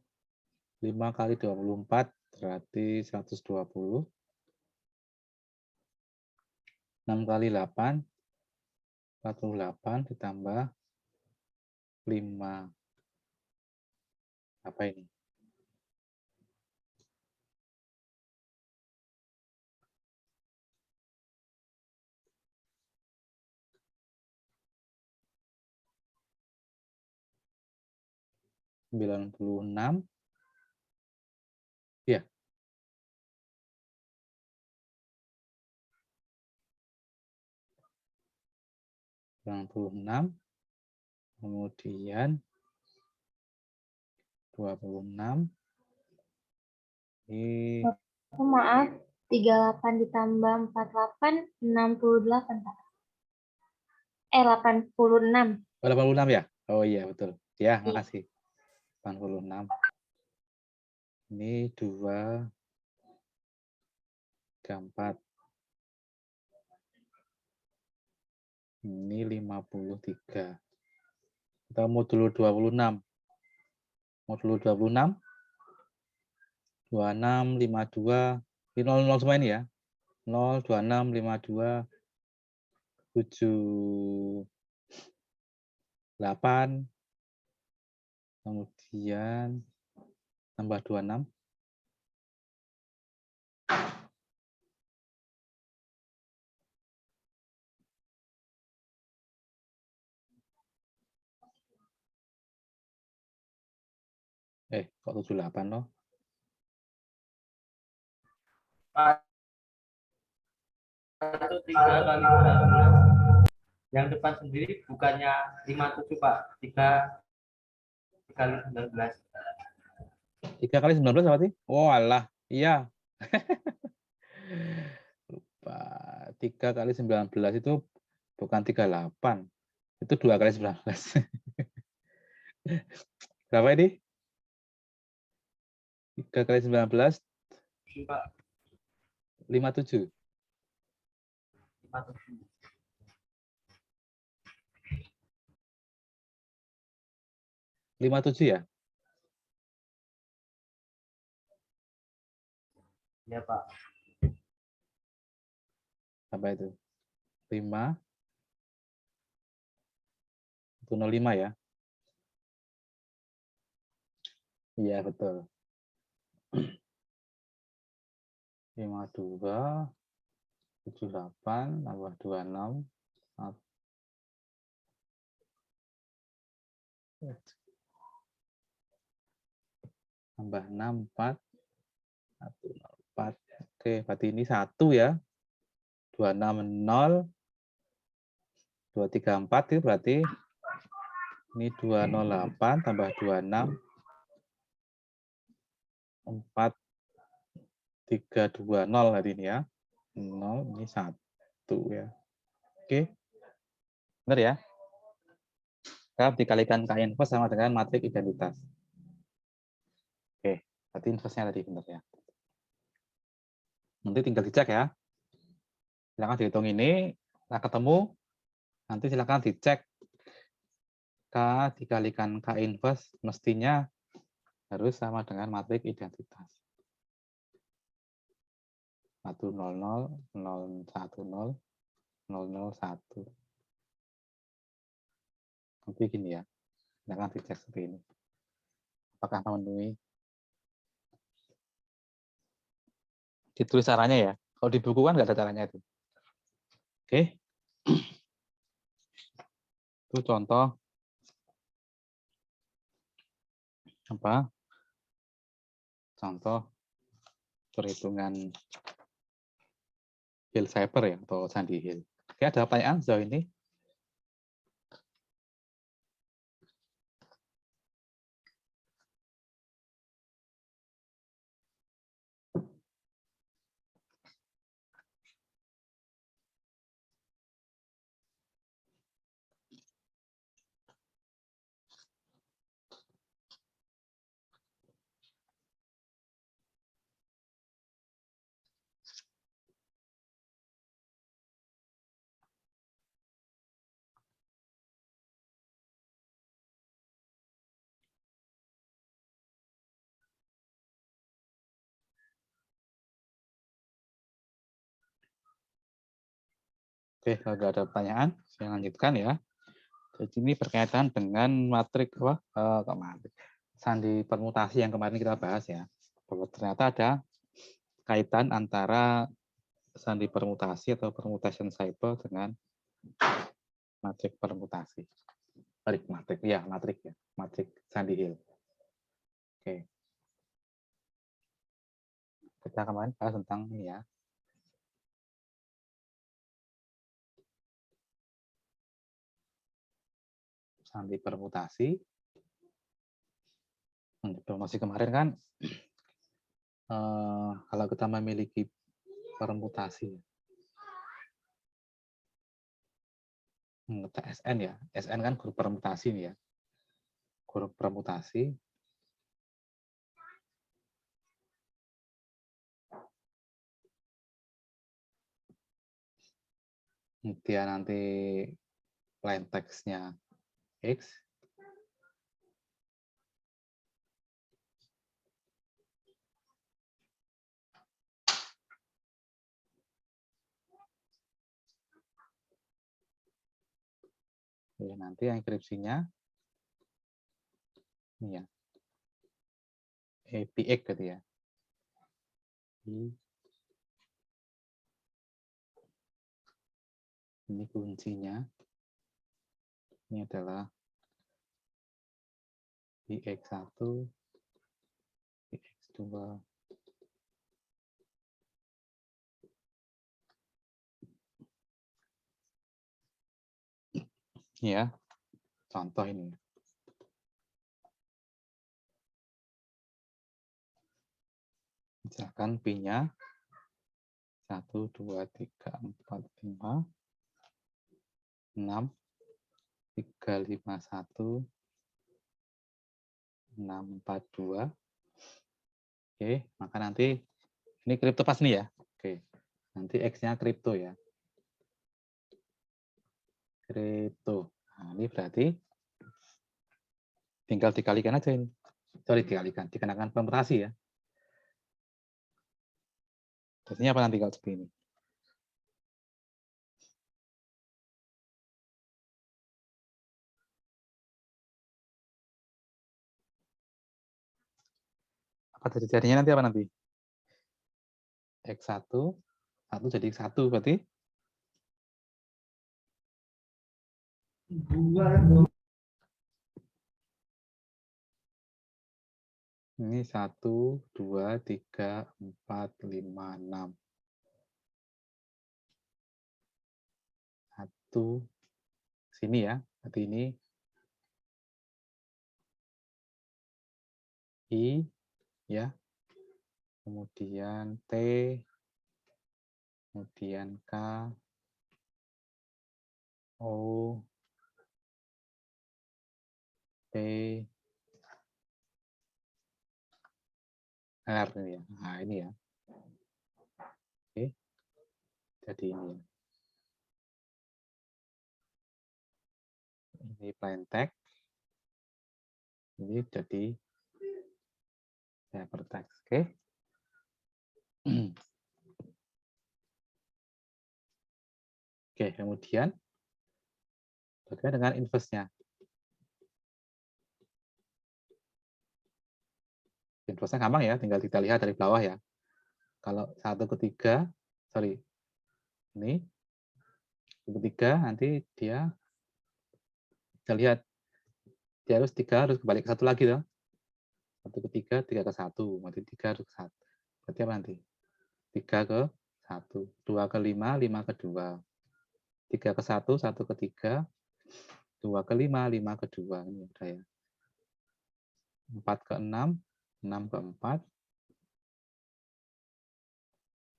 5 kali 24, berarti 120. 6 kali 8, 48 ditambah 5. Apa ini? (96). Ya. (96). Kemudian 26. Ini Oh, maaf, 38 ditambah 48, 68, Pak. 86. 86 ya? Oh iya, betul. Ya, makasih. 86. Ini 2, 3, 4. Ini 53. Kita modulo 26. Modulo 26. 26, 52. Ini 00 semua ini ya. 0, 26, 52, 7, 8. Kemudian tambah 26. Kok 78 loh? Itu 3 kali 19. Yang depan sendiri bukannya 57, Pak. 3 kali 19. 3 kali 19 apa sih? Oh alah, iya. Lupa. 3 kali 19 itu bukan 38. Itu 2 kali 19. Berapa ini? 3 kali 19, Pak. 57. 57. ya? Ya, Pak. Apa itu? 5. 105 ya? Iya, betul. 52, 78, tambah 26, tambah 6, 4, 104. Oke, berarti ini 1 ya. 26, 0, 234 itu berarti ini 208 tambah 26, 4, 320 hari ini ya. 0, ini 1 ya. Oke. Benar ya? Sekarang dikalikan K inverse sama dengan matrik identitas. Oke, berarti inverse-nya tadi benar ya. Nanti tinggal dicek ya. Silakan dihitung ini, setelah ketemu, nanti silakan dicek K dikalikan K inverse mestinya harus sama dengan matrik identitas. 100, 010, 001. Nanti gini ya, silakan dicek seperti ini. Apakah memenuhi? Ditulis caranya ya. Kalau di buku kan nggak ada caranya itu. Oke. Itu contoh apa? Contoh perhitungan Hill-Cipher ya atau Sandy Hill. Oke, ada pertanyaan sejauh ini? Oke, kalau nggak ada pertanyaan, saya lanjutkan ya. Jadi ini berkaitan dengan matrik apa? Sandi permutasi yang kemarin kita bahas ya. Bahwa ternyata ada kaitan antara sandi permutasi atau permutation cipher dengan matrik permutasi. Matrik ya, matrik Sandy Hill. Oke. Kita kemarin bahas tentang ini ya. Sandi permutasi. Permutasi kemarin kan kalau kita memiliki permutasi SN ya, SN kan grup permutasi nih ya, grup permutasi dia nanti plain text-nya X ya, nanti enkripsinya ini ya APX gitu ya. Ini kuncinya. Ini adalah PX1, PX2, ya, contoh ini. Misalkan P-nya 1, 2, 3, 4, 5, 6, 3, 5, 1, 6, 4, 2. Oke, maka nanti ini kripto pas nih ya. Oke, nanti X-nya kripto ya. Kripto. Nah, ini berarti tinggal dikalikan aja ini. Sorry, dikenakan permutasi ya. Jadinya apa nanti kalau seperti ini? Apa jadinya nanti apa nanti? X1, 1 jadi 1 berarti? Ini 1, 2, 3, 4, 5, 6. 1 sini ya. Berarti ini I ya. Kemudian T, kemudian K, O, P, R ini ya. Nah, ini ya. Oke. Jadi ini ya. Ini plain text. Ini jadi hypertext. Oke. Oke, kemudian bagaimana dengan inverse-nya? Inverse-nya gampang ya, tinggal kita lihat dari bawah ya. Kalau 1 ke 3, sorry, ini 1 ke 3 nanti dia Kita lihat, dia harus 3 harus kembali ke 1 lagi toh. 1 ke 3, 3 ke 1. Berarti 3 harus ke 1. Berarti apa nanti? 3 ke 1. 2 ke 5, 5 ke 2. 3 ke 1, 1 ke 3. 2 ke 5, 5 ke 2. Ini udah ya. 4 ke 6, 6 ke 4.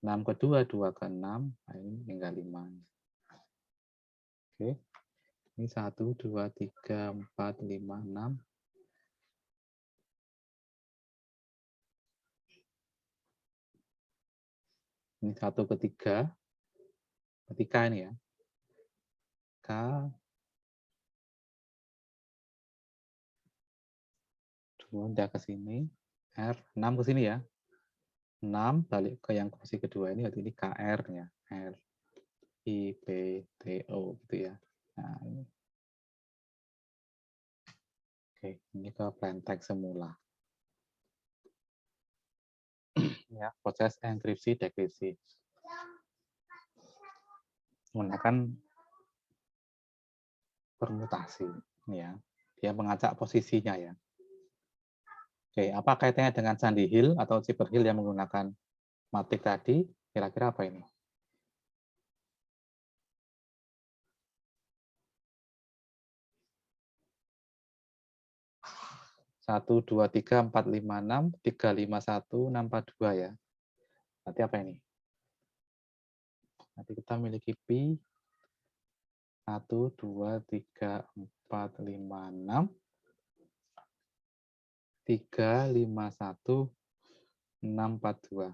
6 ke 2, 2 ke 6. Nah, ini tinggal 5. Oke. Ini 1, 2, 3, 4, 5, 6. Ini 1 ke 3. Berarti K ini ya. K. Udah ke sini. R. 6 ke sini ya. 6 balik ke yang posisi kedua ini, berarti ini KR-nya. R. I, P, T, O. Gitu ya. Nah, ini. Oke, ini ke plain text semula. Ya, proses enkripsi, dekripsi. Menggunakan permutasi. Ya. Dia mengacak posisinya ya. Oke, apa kaitannya dengan Sandy Hill atau Cyber Hill yang menggunakan matrik tadi? Kira-kira apa ini? Satu, 2, 3, 4, 5, 6, 3, 5, 1, 6, 4, 2 ya. Berarti apa ini? Nanti kita memiliki pi 1, 2, 3, 4, 5, 6, 3, 5, 1, 6, 4, 2.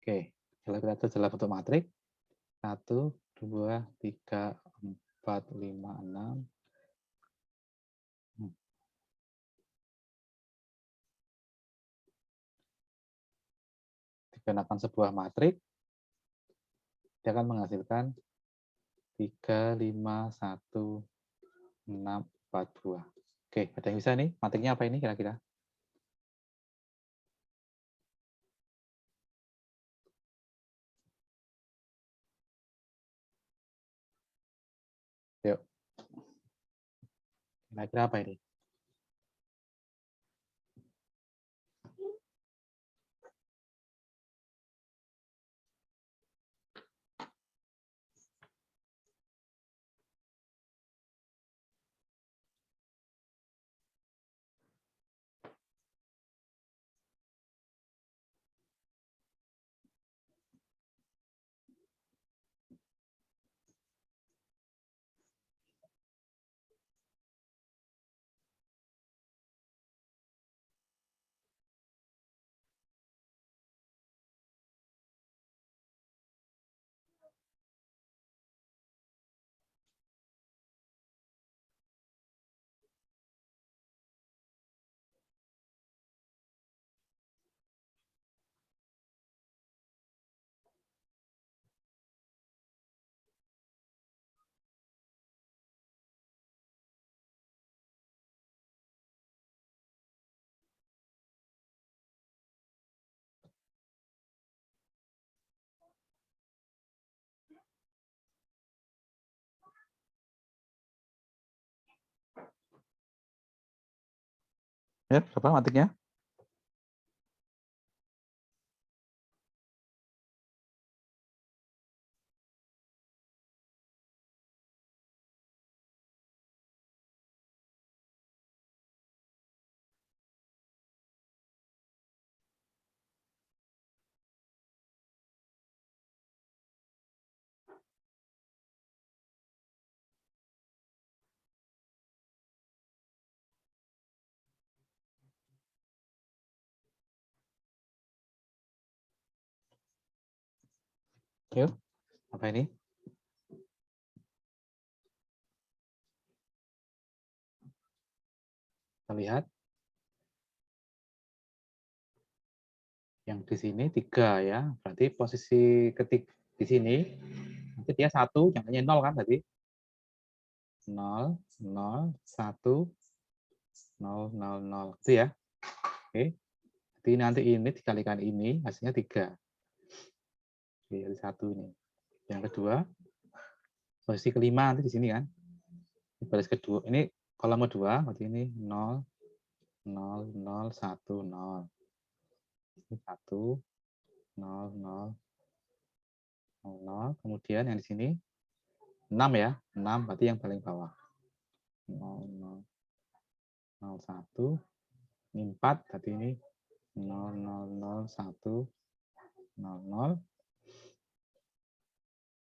Oke, kalau kita tulis dalam bentuk matrik, 1, 2, 3, 4, 5, 6. Dikenakan sebuah matrik, dia akan menghasilkan 3, 5, 1, 6, 4, 2. Oke, ada yang bisa nih? Matriknya apa ini kira-kira? Yuk. Kira-kira apa ini? Ya, berapa matriknya? Yuk, apa ini? Kita lihat. Yang di sini 3 ya. Berarti posisi ketik di sini, nanti dia 1, jangannya 0 kan tadi? 0, 0, 1, 0, 0, 0. Itu ya. Oke. Jadi nanti ini dikalikan ini, hasilnya 3. Oke, jadi 1 ini. Yang kedua, posisi kelima nanti di sini kan. baris kedua, ini kolom kedua, berarti ini 0, 0, 0, 1, 0. Ini 1, 0, 0, 0. Kemudian yang di sini 6 ya, 6 berarti yang paling bawah. 0, 0, 0, 1. Ini 4, berarti ini 0, 0, 0, 1, 0, 0.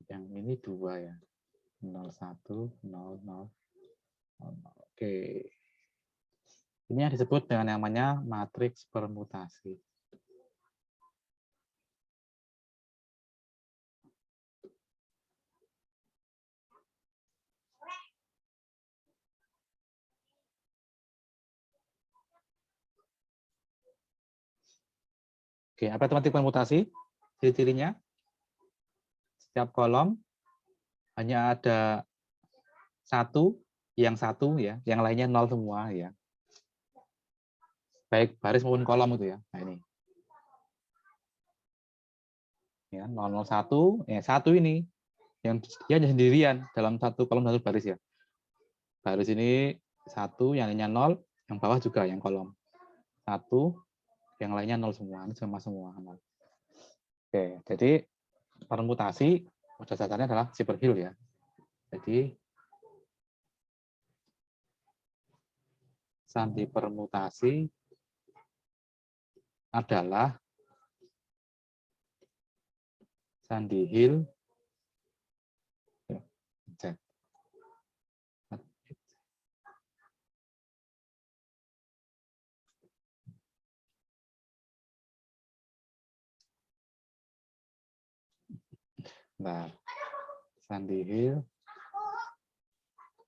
Yang ini 2 ya. 0, 1, 0, 0, 0. Oke. Ini yang disebut dengan namanya matriks permutasi. Oke, apa itu matriks permutasi? Ciri-cirinya? Setiap kolom hanya ada satu ya, yang lainnya 0 semua ya. Baik baris maupun kolom itu ya. Nah ini. Ya, 001, ya 1 ini yang dia hanya sendirian dalam satu kolom satu baris ya. Baris ini 1, yang lainnya 0, yang bawah juga yang kolom 1, yang lainnya 0 semua. Ini sama semua. Oke, jadi permutasi pada dasarnya adalah Superhill ya. Jadi sandi permutasi adalah sandi Hill Z. Nah, sandi Hill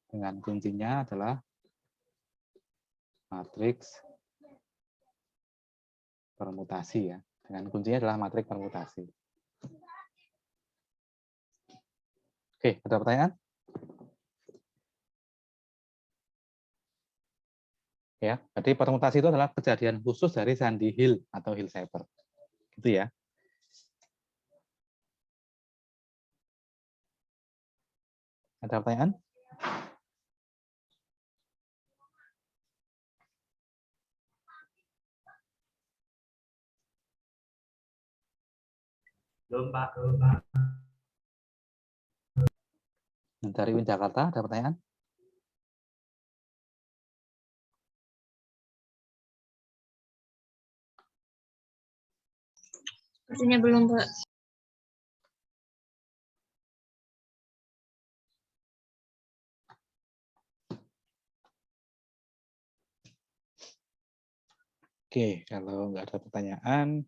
dengan kuncinya adalah matriks permutasi ya. Dengan kuncinya adalah matriks permutasi. Oke, ada pertanyaan? Ya, jadi permutasi itu adalah kejadian khusus dari sandi Hill atau Hill-Shapers. Gitu ya. Ada pertanyaan? Belum, Pak. Dari Win Jakarta, ada pertanyaan? Sepertinya belum, Pak. Oke, kalau nggak ada pertanyaan,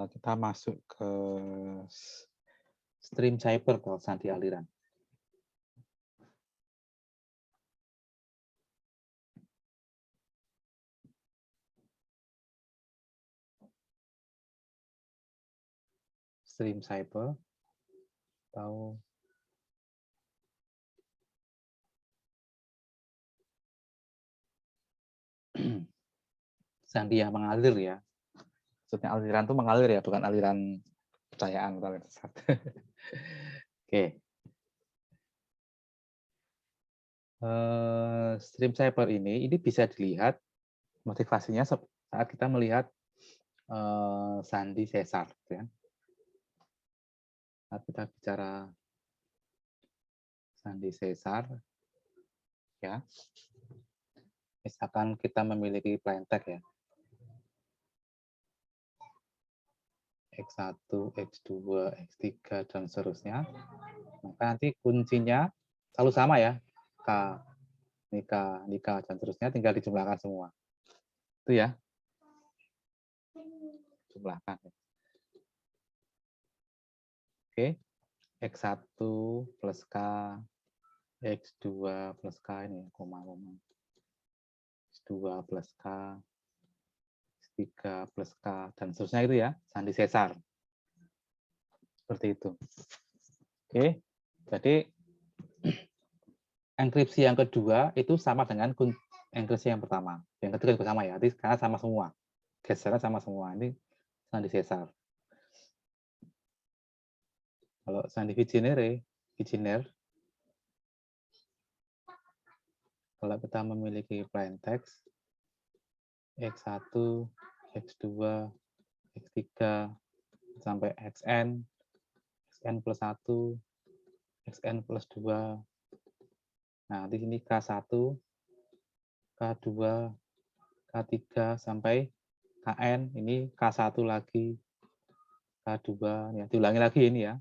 kita masuk ke stream Cyber atau sandi aliran. Stream Cyber atau sandi yang mengalir ya. Maksudnya aliran itu mengalir ya, bukan aliran percayaan atau aliran sesat. Oke. Stream Cyber ini bisa dilihat motivasinya saat kita melihat sandi sesar. Ya. Saat kita bicara sandi sesar, ya, misalkan kita memiliki plain text ya, X1, X2, X3, dan seterusnya, maka nanti kuncinya selalu sama ya, K, Nika, dan seterusnya tinggal dijumlahkan semua. Itu ya. Jumlahkan. Oke. X1 plus K, X2 plus K ini, koma. X2 plus K, X3 plus K, dan seterusnya itu ya, sandi sesar. Seperti itu. Oke. Jadi enkripsi yang kedua itu sama dengan enkripsi yang pertama. Yang ketiga juga sama ya, karena sama semua. Gesernya sama semua. Ini sandi sesar. Kalau sandi Viginer Kalau kita memiliki plain text, X1, X2, X3, sampai XN, XN plus 1, XN plus 2. Nah, di sini K1, K2, K3, sampai KN. Ini K1 lagi, K2. Ya, diulangi lagi ini ya,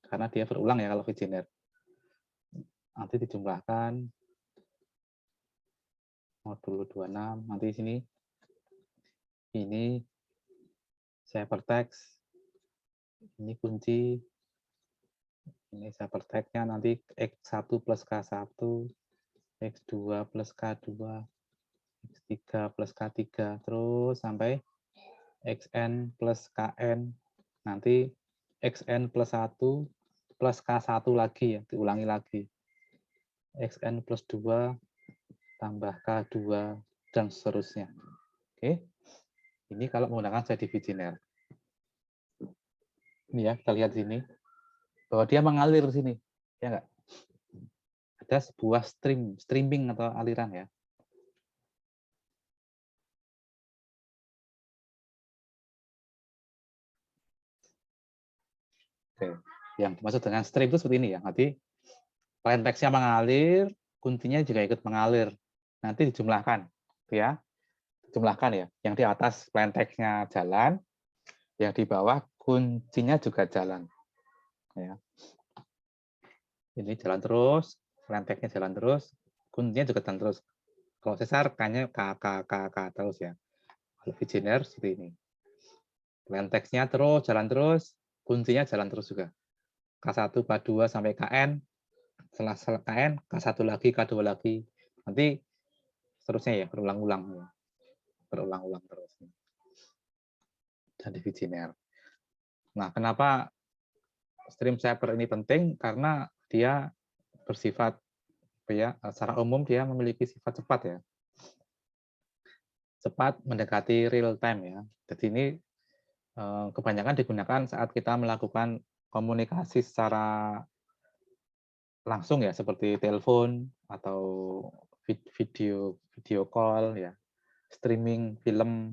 karena dia berulang ya kalau visioner. Nanti dijumlahkan modulo 26. Nanti di sini ini hypertext, ini kunci, ini hypertext-nya nanti X1 plus K1, X2 plus K2, X3 plus K3, terus sampai XN plus KN, nanti XN plus 1 plus K1 lagi ya, diulangi lagi. XN plus 2 tambah K2 dan seterusnya. Oke. Ini kalau menggunakan Cediviginer. Ini ya, kita lihat sini bahwa dia mengalir di sini. Ya enggak? Ada sebuah streaming atau aliran ya. Oke. Yang dimaksud dengan stream itu seperti ini ya. Nanti plain text-nya mengalir, kuncinya juga ikut mengalir. Nanti dijumlahkan, ya. Dijumlahkan ya. Yang di atas plain text-nya jalan, yang di bawah kuncinya juga jalan. Ya. Ini jalan terus, plain text-nya jalan terus, kuncinya juga jalan terus. Kalau sesar K-nya K terus ya. Kalau Visioner seperti ini. Plain text-nya terus, jalan terus, kuncinya jalan terus juga. K1, K2 sampai KN, setelah KN, K1 lagi, K2 lagi. Nanti seterusnya ya, berulang-ulang. Ya. Berulang-ulang terus. Jadi Visioner. Nah, kenapa stream Cypher ini penting? Karena dia bersifat, ya, secara umum dia memiliki sifat cepat ya. Cepat mendekati real time ya. Jadi ini kebanyakan digunakan saat kita melakukan komunikasi secara langsung ya, seperti telepon atau video call ya, streaming film.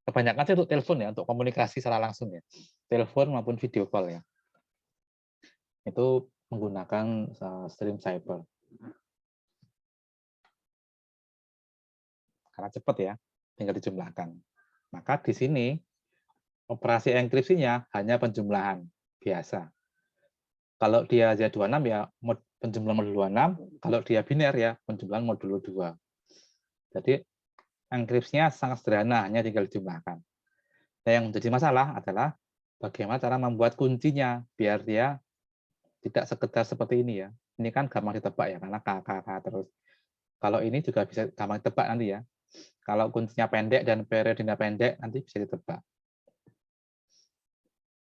Kebanyakan sih untuk telepon ya, untuk komunikasi secara langsung ya, telepon maupun video call ya. Itu menggunakan stream Cypher. Karena cepat ya, tinggal dijumlahkan. Maka di sini operasi enkripsinya hanya penjumlahan biasa. Kalau dia Z26 ya penjumlahan modulo 26, kalau dia biner ya penjumlahan modulo 2. Jadi enkripsinya sangat sederhana, hanya tinggal dijumlahkan. Nah, yang menjadi masalah adalah bagaimana cara membuat kuncinya biar dia tidak sekedar seperti ini ya. Ini kan gampang ditebak ya, karena K terus. Kalau ini juga bisa gampang ditebak nanti ya. Kalau kuncinya pendek dan periodenya pendek, nanti bisa ditebak.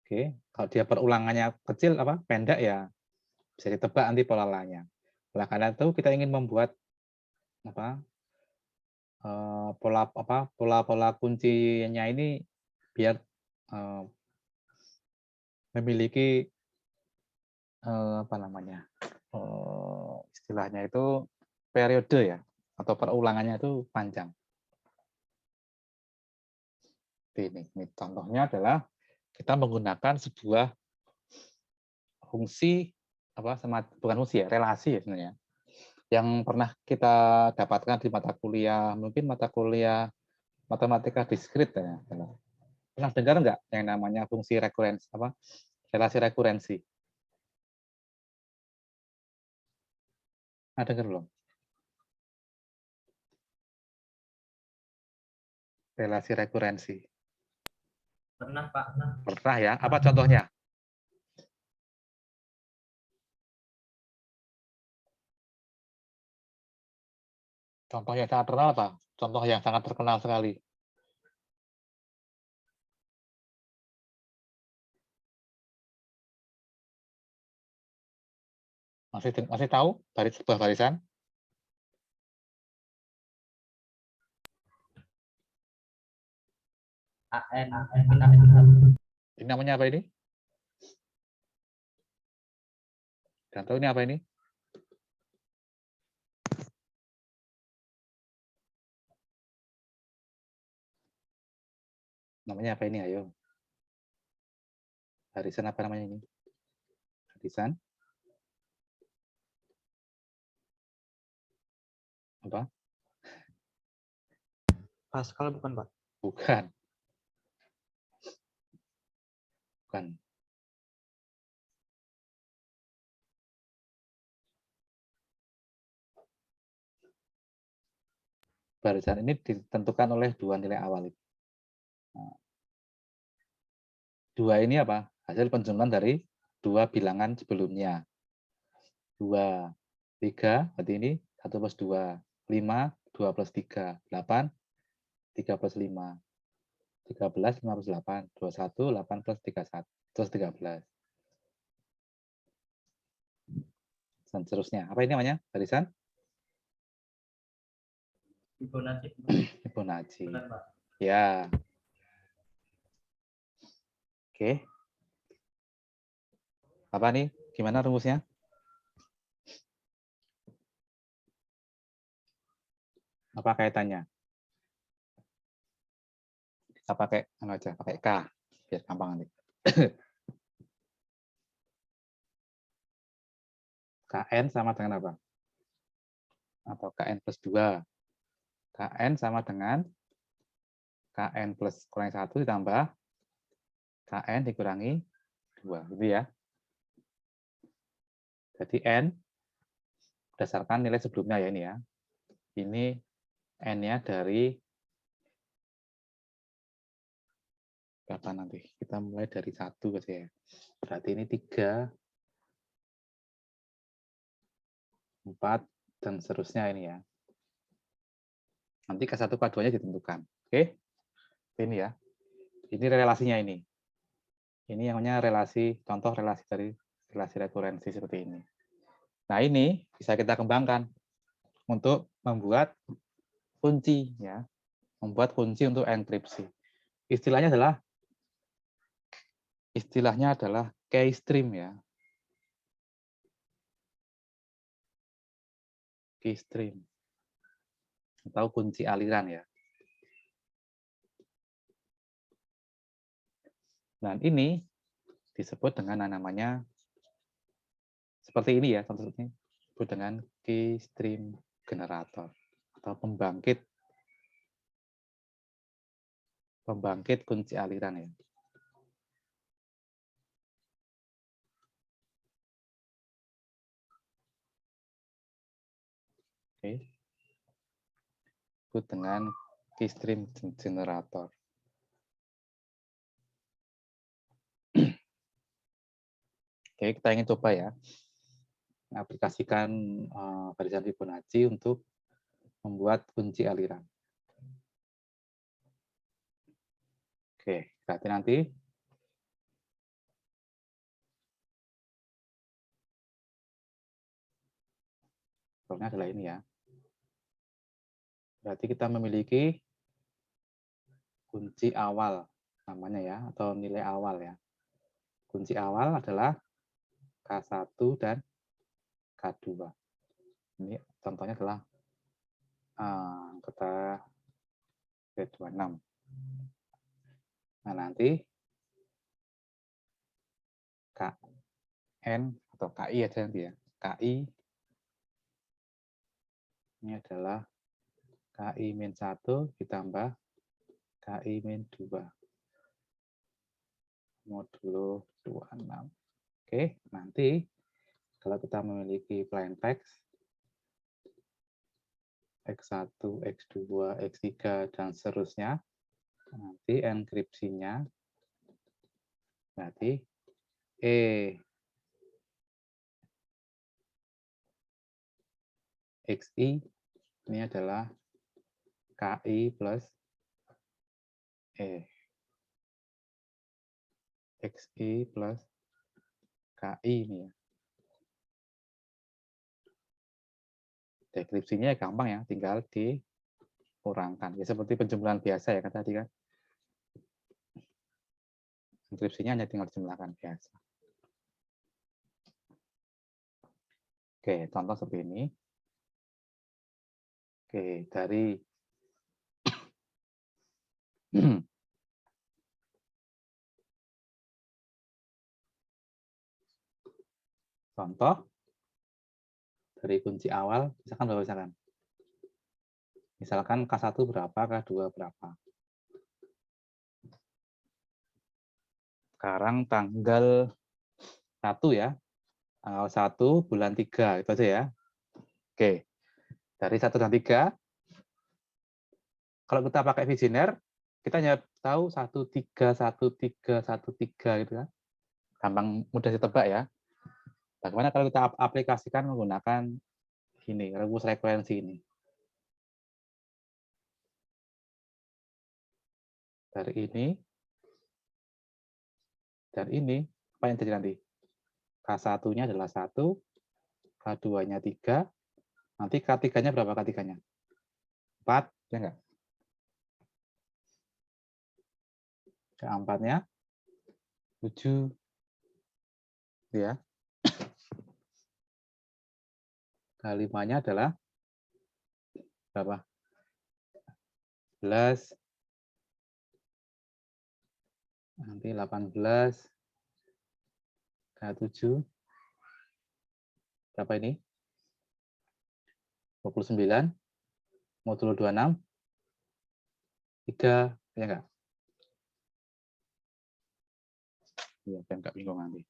Oke, kalau dia perulangannya kecil pendek ya bisa ditebak nanti polanya. Oleh karena itu kita ingin membuat pola kuncinya ini biar memiliki istilahnya itu periode ya, atau perulangannya itu panjang. Ini contohnya adalah kita menggunakan sebuah fungsi bukan fungsi ya, relasi ya sebenarnya, yang pernah kita dapatkan di mata kuliah, mungkin mata kuliah matematika diskrit ya. Pernah dengar nggak yang namanya fungsi rekurensi, relasi rekurensi? Nah, dengar belum? Relasi rekurensi. Pernah, Pak. Pernah ya? Apa contohnya? Contoh yang sangat terkenal apa? Contoh yang sangat terkenal sekali. Masih tahu sebuah barisan? AN. Ini namanya apa ini? Dan tahu ini apa ini? Namanya apa ini? Ayo. Barisan apa namanya ini? Barisan apa? Pascal bukan, Pak? Bukan. Bukan. Barisan ini ditentukan oleh dua nilai awal. Nah, dua ini apa? Hasil penjumlahan dari dua bilangan sebelumnya. 2, 3, berarti ini 1 plus 2, 5, 2 plus 3, 8, 3 plus 5, 13, 5 plus 8, 21, 8 plus 31, terus 13. Dan seterusnya. Apa ini namanya? Barisan? Fibonacci. Fibonacci. Benar, Pak. Ya. Oke. Apa nih? Gimana rumusnya? Apa kaitannya? Kita pakai aja, pakai K biar gampang nanti. KN sama dengan apa? Atau KN plus 2. KN sama dengan KN plus kurang 1 ditambah KN dikurangi 2. Gitu ya. Jadi N berdasarkan nilai sebelumnya ya ini ya. Ini N-nya dari berapa nanti? Kita mulai dari 1 saja ya. Berarti ini 3, 4, dan seterusnya ini ya. Nanti K1, K2-nya ditentukan. Oke? Ini ya. Ini relasinya ini. Ini yang namanya relasi, contoh relasi dari relasi rekurensi seperti ini. Nah, ini bisa kita kembangkan untuk membuat kunci ya. Membuat kunci untuk enkripsi. Istilahnya adalah key stream ya. Key stream. Atau kunci aliran ya. Dan ini disebut dengan namanya seperti ini ya, contohnya disebut dengan key stream generator atau pembangkit kunci aliran ya. Oke. Disebut dengan key stream generator. Oke, kita ingin coba ya aplikasikan barisan Fibonacci untuk membuat kunci aliran. Oke, berarti nanti soalnya adalah ini ya. Berarti kita memiliki kunci awal namanya ya, atau nilai awal ya. Kunci awal adalah K1 dan K2. Ini contohnya adalah anggota B26. Nah, nanti KN atau KI aja nanti ya. KI ini adalah KI-1 ditambah KI-2 modulo 26. Oke, nanti kalau kita memiliki plain text X1, X2, X3, dan seterusnya, nanti enkripsinya berarti XI ini adalah KI plus XI plus KI ini ya. Dekripsinya ya gampang ya, tinggal dikurangkan. Ya seperti penjumlahan biasa ya kan tadi kan. Enkripsinya hanya tinggal dijumlahkan biasa. Oke, contoh seperti ini. Oke, dari Contoh dari kunci awal, misalkan berapa misalkan? Misalkan K1 berapa, K2 berapa. Sekarang tanggal 1 ya. Tanggal 1 bulan 3, itu aja ya. Oke. Dari 1 dan 3, kalau kita pakai visioner, kita hanya tahu 1, 3, 1, 3, 1, 3 gitu kan. Gampang, mudah ditebak ya. Bagaimana kalau kita aplikasikan menggunakan ini, rumus rekurensi ini. Dari ini, dan ini, apa yang terjadi nanti? K1-nya adalah 1, K2-nya 3, nanti K3-nya berapa K3-nya? 4, ya enggak? K4-nya 7, ya. K5-nya adalah berapa? 11, nanti 18, K7, berapa ini? 29, modulo 26, 3, ya enggak? Ya, kan enggak bingung nanti.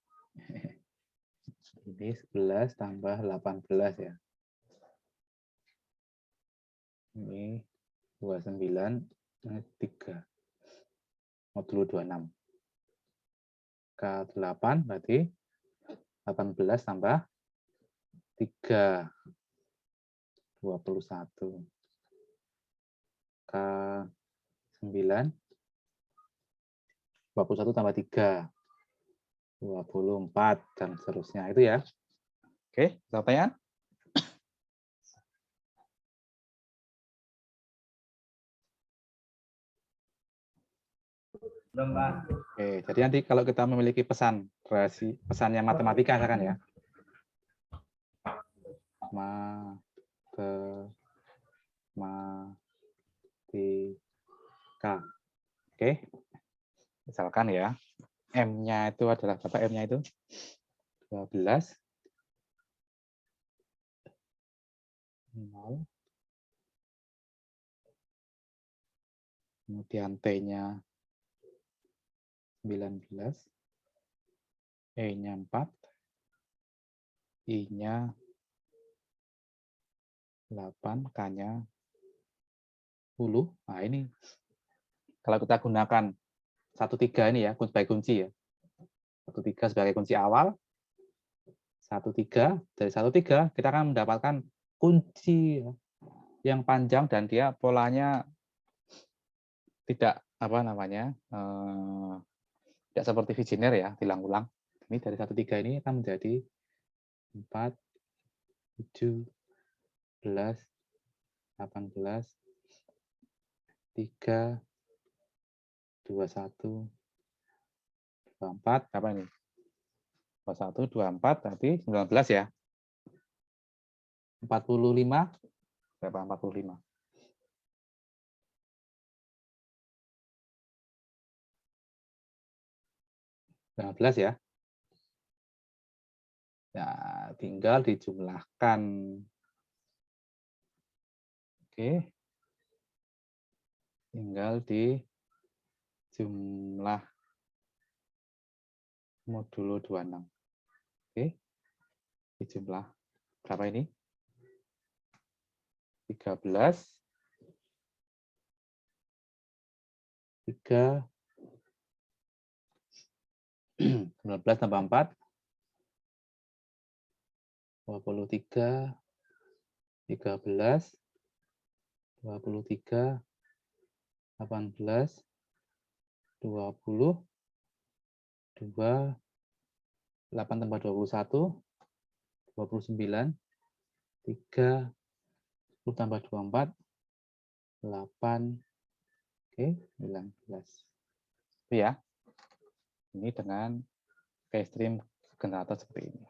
Ini 11 tambah 18 ya. Ini 29, 3. Modulo 26. K8 berarti 18 tambah 3. 21. K9 21 tambah 3. 24 dan seterusnya itu ya. Oke, pertanyaan? Belum, Pak. Oke, jadi nanti kalau kita memiliki pesan pesannya matematika misalkan ya. Matematika. Oke. Misalkan ya, M-nya itu adalah berapa M-nya itu? 12. 0. Kemudian T-nya 19. E-nya 4. I-nya 8. K-nya 10. Nah ini, kalau kita gunakan 1-3 ini ya, sebagai kunci ya. 1-3 sebagai kunci awal. 1-3, dari 1-3 kita akan mendapatkan kunci yang panjang dan dia polanya tidak tidak seperti visioner ya, diulang-ulang. Ini dari 1-3 ini akan menjadi 4, 7, 11, 18, 3, 21, 24, apa ini? 21, 24, berarti 19 ya. 45, berapa 45? 19 ya. Ya, tinggal dijumlahkan. Oke. Tinggal di jumlah modulo 26. Oke. Dijumlah berapa ini? 13. 3. 19 tambah 4. 23. 13. 23. 18. 20. 2. 8 tambah 21. 29. 3. 10 tambah 24. 8. Oke, 19. Itu ya. Ini dengan K-stream generator seperti ini.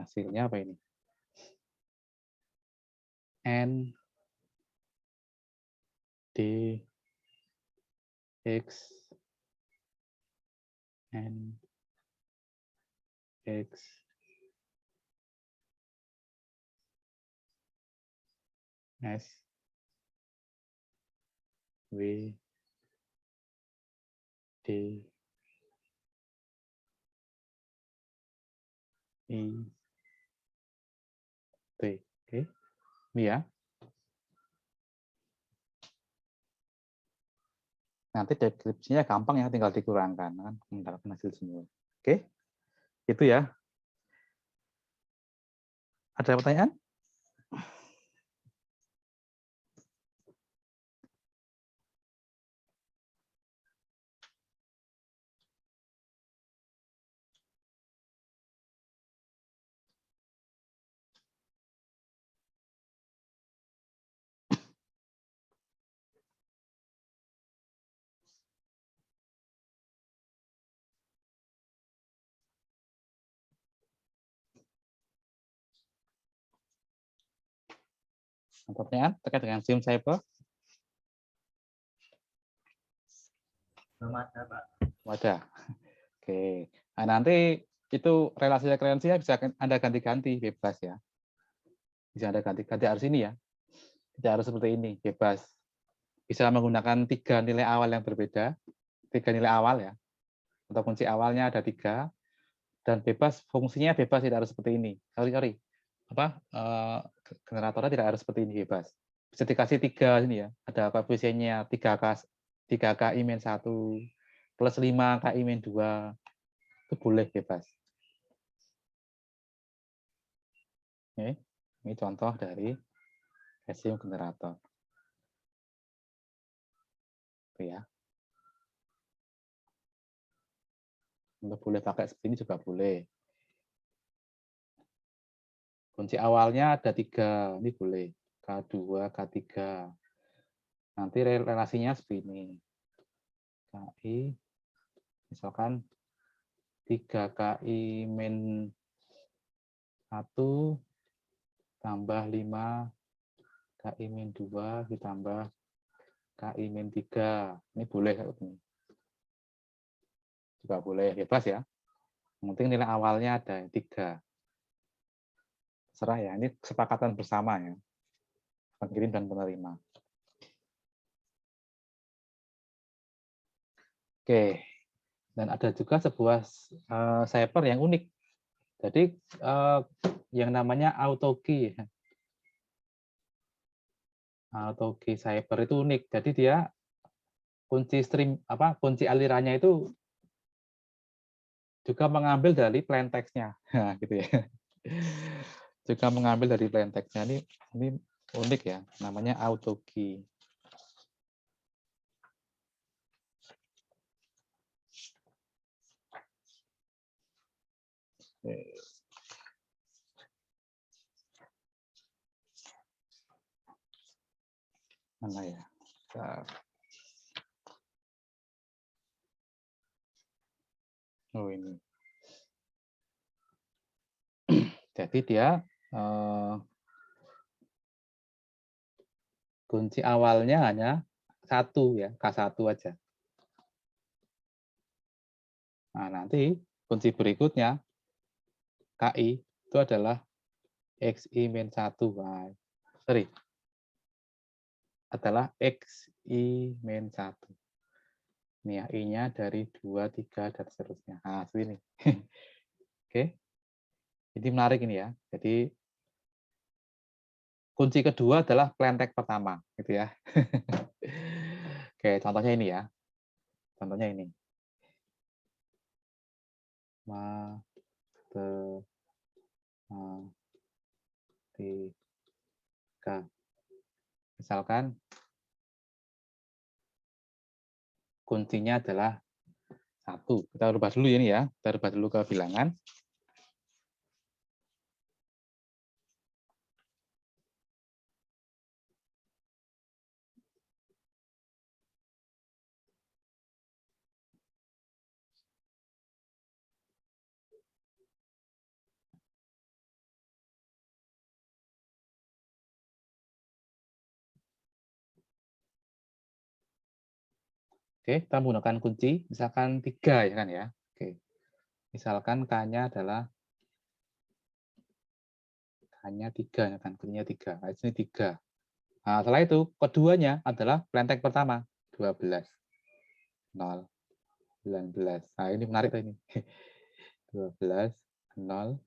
Hasilnya apa ini? N D X N X S W D I T. Oke, ini ya. Nanti deskripsinya gampang ya, tinggal dikurangkan kan mendapatkan hasil semua. Oke, itu ya. Ada pertanyaan? Ada pertanyaan terkait dengan SIM Cyber? Belum ada, Pak. Wadah. Oke. Nah, nanti itu relasi rekurensinya bisa Anda ganti-ganti bebas ya. Bisa Anda ganti-ganti harus ini ya. Tidak harus seperti ini, bebas. Bisa menggunakan 3 nilai awal yang berbeda. 3 nilai awal ya. Atau kunci awalnya ada 3 dan bebas, fungsinya bebas, tidak harus seperti ini. Sorry. Apa? Generatornya tidak harus seperti ini, bebas. Bisa dikasih 3 ini ya. Ada koefisiennya 3 KI-1 plus 5 KI-2. Itu boleh bebas. Oke. Ini contoh dari SIM generator. Itu ya. Untuk boleh pakai seperti ini juga boleh. Kunci awalnya ada 3, ini boleh. K2, K3. Nanti relasinya seperti ini. KI, misalkan 3 KI min 1 tambah 5 KI min 2 ditambah KI min 3. Ini boleh. Juga boleh, bebas ya. Yang penting nilai awalnya ada 3. Serah ya, ini kesepakatan bersama ya. Pengirim dan penerima. Oke. Dan ada juga sebuah cipher yang unik. Jadi yang namanya auto key. Auto key cipher itu unik. Jadi dia kunci alirannya itu juga mengambil dari plain text-nya. Nah, gitu ya. Juga mengambil dari plain text-nya. Ini unik ya, namanya auto key. Mana ya? Oh ini. Jadi dia kunci awalnya hanya 1 ya, K1 aja. Nah, nanti kunci berikutnya KI itu adalah XI-1. Nah, sorry. Adalah XI-1. Ini ya, I-nya dari 2, 3, dan seterusnya. Nah, seperti ini. Oke. Jadi menarik ini ya. Jadi kunci kedua adalah plain text pertama, gitu ya. Oke, contohnya ini ya. Contohnya ini. Matematika. Misalkan kuncinya adalah 1. Kita rubah dulu ini ya. Kita rubah dulu ke bilangan. Oke, kita menggunakan kunci, misalkan 3 ya kan ya. Oke. Misalkan K-nya adalah K-nya 3 ya kan, kuncinya 3. Nah, ini 3. Nah, setelah itu keduanya adalah plentek pertama 12 0 19. Nah, ini menarik tuh ini. 12 0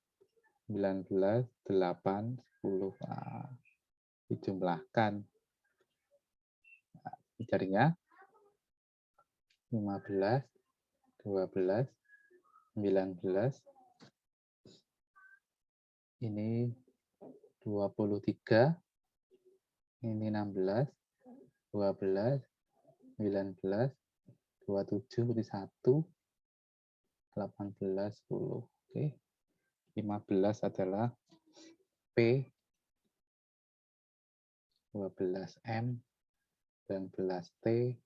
19 8 10. Nah, dijumlahkan. Nah, jadinya 15 12 19 ini 23 ini 16 12 19 27 berarti 1 18 10. Oke. 15 adalah P, 12M, 19 T,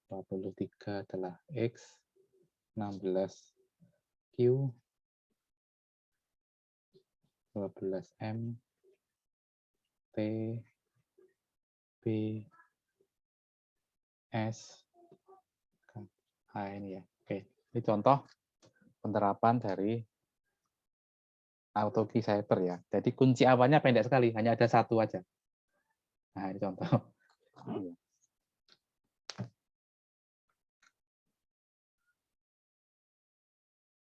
23 adalah X, 16 Q, 12 M, T, B, S, ini ya. Oke, ini contoh penerapan dari AutoKey Cypher ya. Jadi kunci awalnya pendek sekali, hanya ada satu aja. Nah, ini contoh.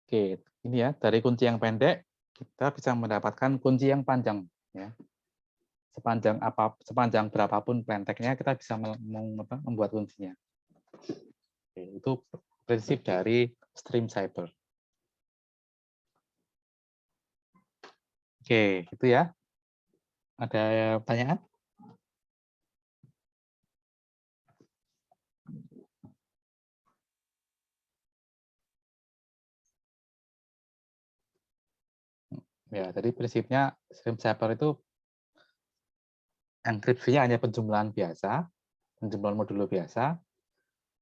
Oke, ini ya, dari kunci yang pendek kita bisa mendapatkan kunci yang panjang ya. Sepanjang berapapun plenteknya kita bisa membuat kuncinya. Oke, itu prinsip dari Stream Cypher. Oke, itu ya. Ada pertanyaan? Ya, jadi prinsipnya Stream Cypher itu enkripsinya hanya penjumlahan biasa, penjumlahan modulo biasa.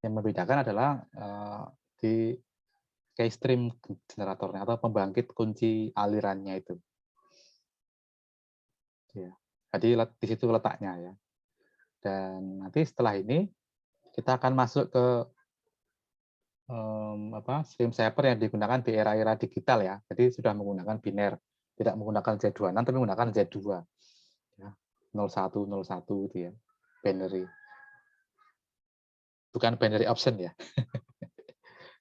Yang membedakan adalah di keystream generatornya atau pembangkit kunci alirannya itu. Ya, jadi di situ letaknya ya. Dan nanti setelah ini kita akan masuk ke Stream Cypher yang digunakan di era-era digital ya. Jadi sudah menggunakan biner, tidak menggunakan Z26 tapi menggunakan Z2. Ya, 0101 itu ya, binary. Bukan binary option ya.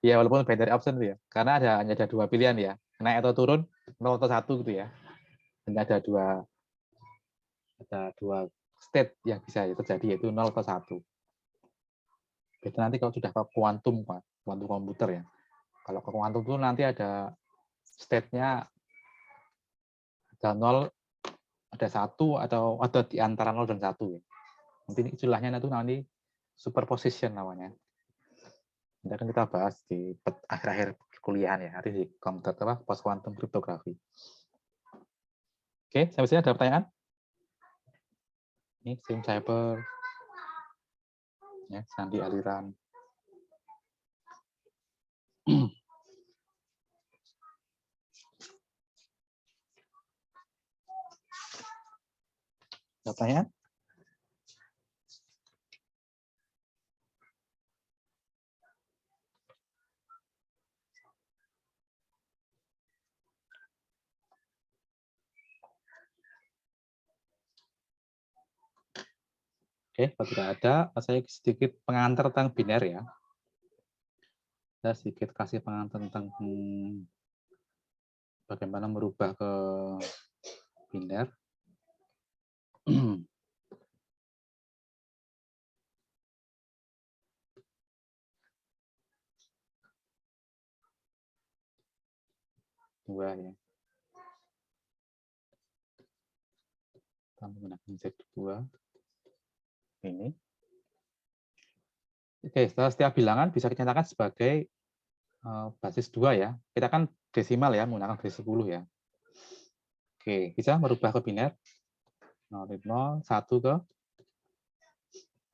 Ya walaupun binary option itu ya, karena hanya ada dua pilihan ya, naik atau turun, 0 atau 1 gitu ya. Hanya ada dua state yang bisa terjadi yaitu 0 atau 1. Beda nanti kalau sudah ke kuantum komputer ya. Kalau ke kuantum itu nanti ada state-nya ada 0, ada 1 atau ada di antara 0 dan 1 ya. Nanti istilahnya nanti superposition namanya. Nanti akan kita bahas di akhir-akhir kuliahan ya, nanti di komputer post quantum cryptography. Oke, sampai sini ada pertanyaan? Ini Stream Cypher, ya, sandi aliran. Ada pertanyaan? Oke, kalau tidak ada, saya sedikit pengantar tentang biner ya. Saya sedikit kasih pengantar tentang bagaimana merubah ke biner. Dua ya. Kita menggunakan Z2 ini. Oke, setelah setiap bilangan bisa kita nyatakan sebagai basis 2 ya. Kita kan desimal ya, menggunakan basis 10 ya. Oke, bisa merubah ke biner. 0, 1 ke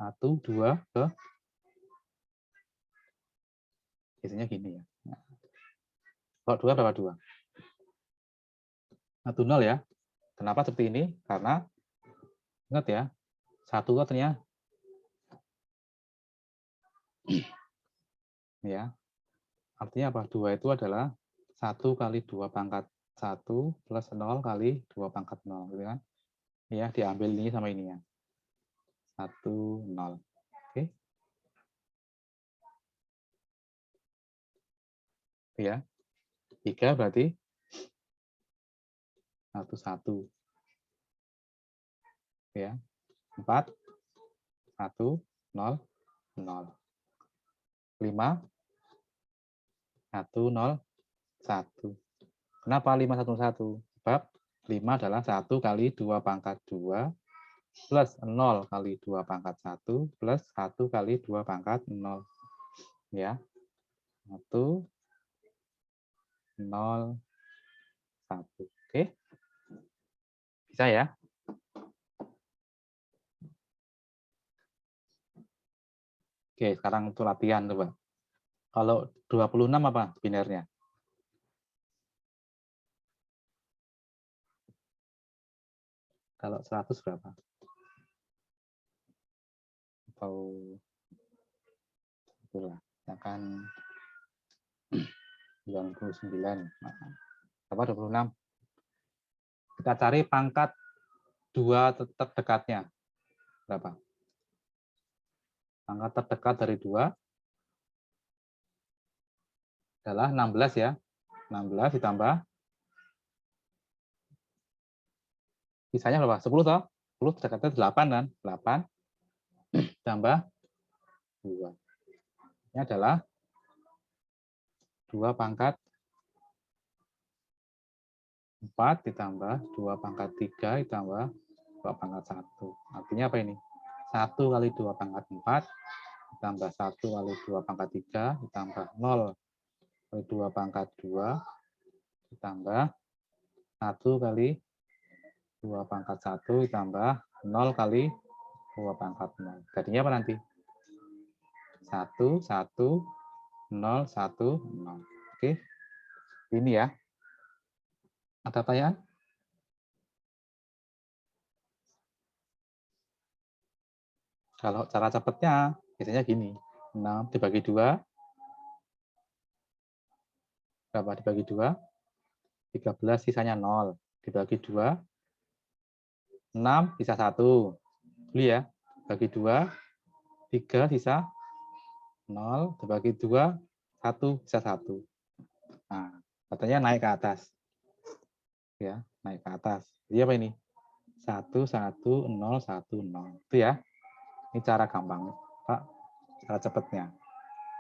1, 2 ke biasanya gini ya. Kalau 2 berapa 2? 1, 0 ya. Kenapa seperti ini? Karena ingat ya, 1 artinya ya. Artinya apa? 2 itu adalah 1 kali 2 pangkat 1 plus 0 kali 2 pangkat 0 gitu kan. Ya, diambil ini sama ini ya. 1, 0. Oke. Ya. 3 berarti 1, 1. Ya. 4, 1, 0, 0. 5, 1, 0, 1. Kenapa 5, 1, 1? Sebab 5 adalah 1 kali 2 pangkat 2 plus 0 kali 2 pangkat 1 plus 1 kali 2 pangkat 0. Ya. 1, 0, 1. Oke. Bisa ya? Oke, sekarang untuk latihan coba. Kalau 26 apa binernya? Kalau 100 berapa? Atau itulah, misalkan 99. Apa 26? Kita cari pangkat 2 terdekatnya. Berapa? Pangkat terdekat dari 2 adalah 16 ya. 16 ditambah sisanya berapa? 10 toh? 10 terdekatnya 8 kan? 8 tambah 2. Ini adalah 2 pangkat 4 ditambah 2 pangkat 3 ditambah 2 pangkat 1. Artinya apa ini? 1 kali 2 pangkat 4 ditambah 1 kali 2 pangkat 3 ditambah 0 kali 2 pangkat 2 ditambah 1 kali 2 pangkat 1 ditambah 0 kali 2 pangkat 0. Jadinya apa nanti? 1, 1, 0, 1, 0. Oke. Ini ya. Ada pertanyaan? Kalau cara cepatnya biasanya gini. 6 dibagi 2. Berapa dibagi 2? 13 sisanya 0. Dibagi 2. 6 sisa 1. Beli ya. Bagi 2. 3 sisa 0. Dibagi 2. 1 sisa 1. Nah, katanya naik ke atas. Ya, naik ke atas. Jadi apa ini? 1, 1, 0, 1, 0. Itu ya. Ini cara gampang, Pak. Cara cepatnya.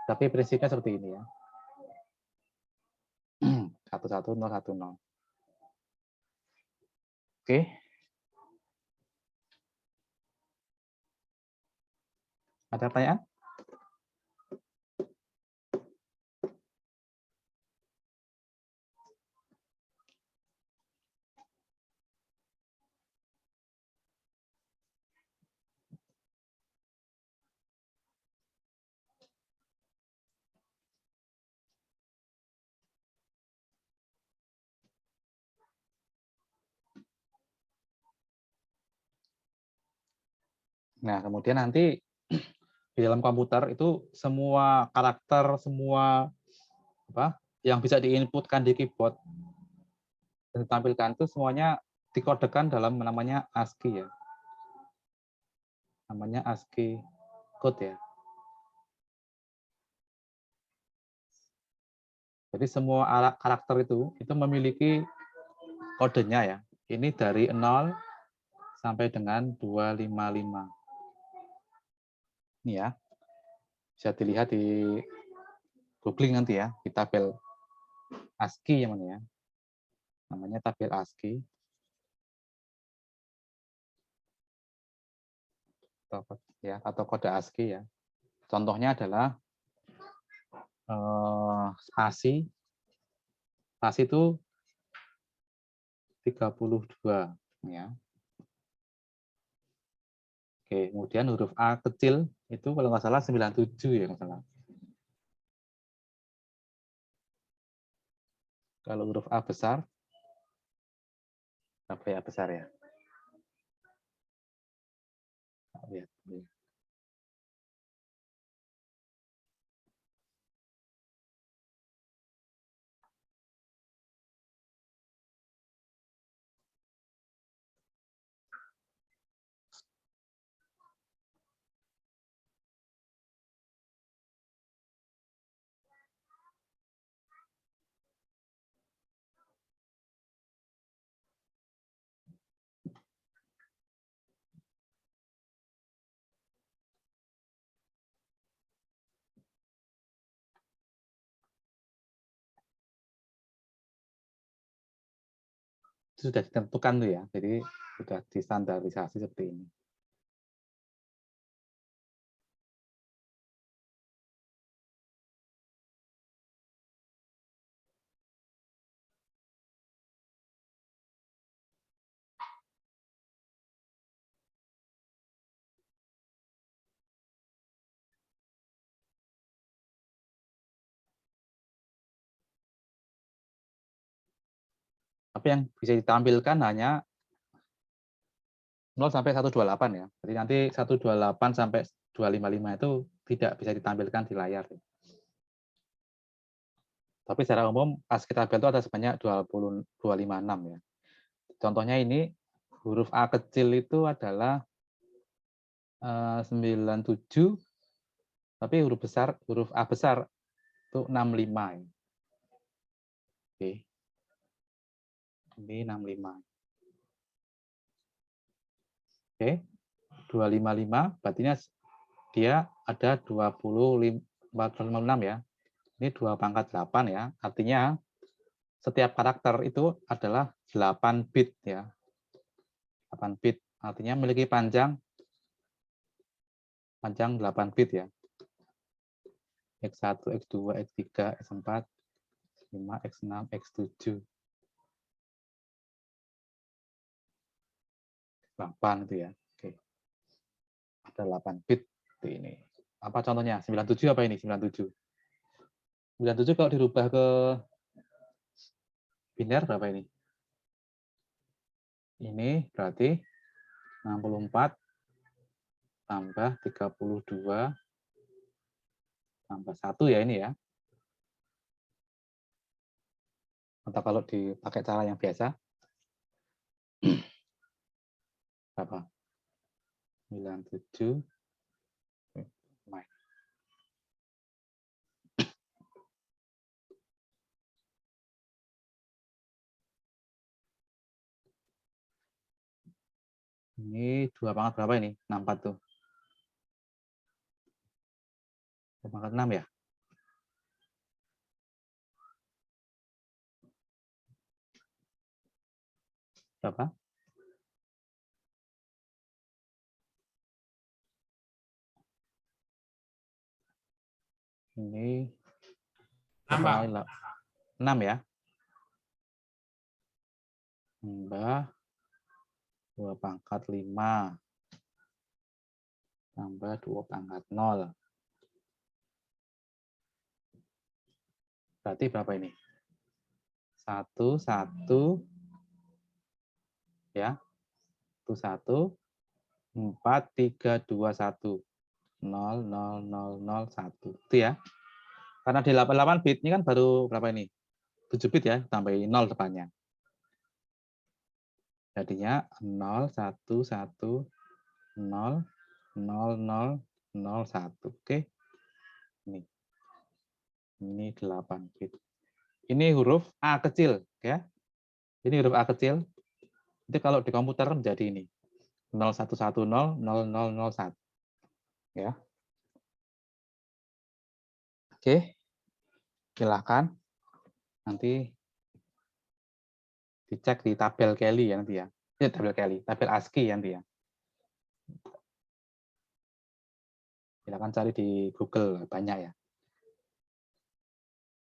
Tapi prinsipnya seperti ini ya. 1, 1, 0, 1, 0. Oke. Ada pertanyaan? Nah, kemudian nanti di dalam komputer itu semua karakter, semua apa yang bisa diinputkan di keyboard dan ditampilkan itu semuanya dikodekan dalam namanya ASCII ya. Namanya ASCII code ya. Jadi semua karakter itu memiliki kodenya ya. Ini dari 0 sampai dengan 255. Ini ya. Bisa dilihat di googling nanti ya, di tabel ASCII yang mana ya. Namanya tabel ASCII. Atau kode ASCII ya. Contohnya adalah spasi. Spasi itu 32 ya. Oke, kemudian huruf A kecil itu kalau nggak salah 97 ya nggak salah. Kalau huruf A besar, apa ya besar ya? Lihat. sudah ditentukan tuh ya. Jadi sudah distandarisasi seperti ini. Tapi yang bisa ditampilkan hanya 0 sampai 128 ya. Jadi nanti 128 sampai 255 itu tidak bisa ditampilkan di layar. Tapi secara umum ASCII tabel itu ada sebanyak 256 ya. Contohnya ini huruf A kecil itu adalah 97, tapi huruf A besar itu 65 ya. Oke. Ini 65. Oke. 255 berarti dia ada 456 ya. Ini 2 pangkat 8 ya. Artinya setiap karakter itu adalah 8 bit ya. 8 bit. Artinya memiliki panjang 8 bit ya. X1, X2, X3, X4, X5, X6, X7. 8 itu ya. Oke. Ada 8 bit seperti ini. Apa contohnya? 97 apa ini? 97. 97 kalau dirubah ke biner berapa ini? Ini berarti 64 tambah 32 tambah 1 ya ini ya. Atau kalau dipakai cara yang biasa berapa? 97 ini 2 pangkat berapa ini? 64 tuh. 2 pangkat 6 ya? Berapa? Ini 6 ya. Tambah 2 pangkat 5. Tambah 2 pangkat 0. Berarti berapa ini? 1, 1, ya. 1, 1, 4, 3, 2, 1. 0, 0, 0, 0, 1. Itu ya. Karena di 88 bit ini kan baru berapa ini? 7 bit ya, tambahin 0 depannya. Jadinya 0, 1, 1, 0, 0, 0, 0, 1. Oke. Ini 8 bit. Ini huruf A kecil ya. Ini huruf A kecil. Itu kalau di komputer menjadi ini. 0110 0001. Ya. Oke. Silakan nanti dicek di tabel Kelly ya nanti ya. Ini tabel Kelly, tabel ASCII nanti ya. Silakan cari di Google, banyak ya.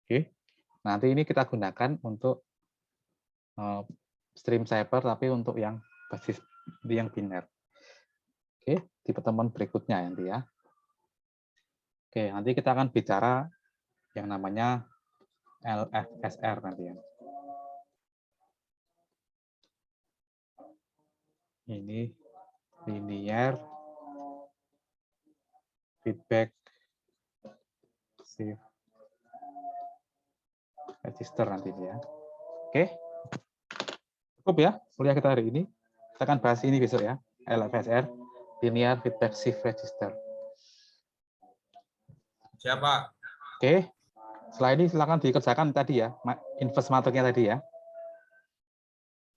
Oke. Nanti ini kita gunakan untuk stream saver tapi untuk yang basis yang biner. Oke, di pertemuan berikutnya nanti ya. Oke, nanti kita akan bicara yang namanya LFSR nanti ya. Ini linear feedback shift register nanti ya. Oke. Cukup ya kuliah kita hari ini. Kita akan bahas ini besok ya. LFSR, linear feedback shift register. Siapa? Oke. Setelah ini silakan dikerjakan tadi ya, inverse matriknya tadi ya.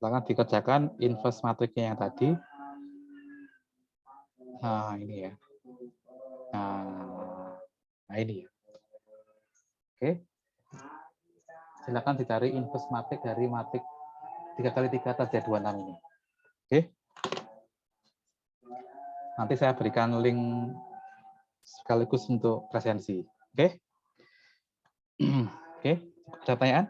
Silakan dikerjakan inverse matriknya yang tadi. Nah, ini ya. Nah, ini ya. Oke. Silakan dicari inverse matrik dari matrik 3 kali 3 target 26 ini. Oke. Nanti saya berikan link sekaligus untuk presensi. Oke. Oke, ada pertanyaan?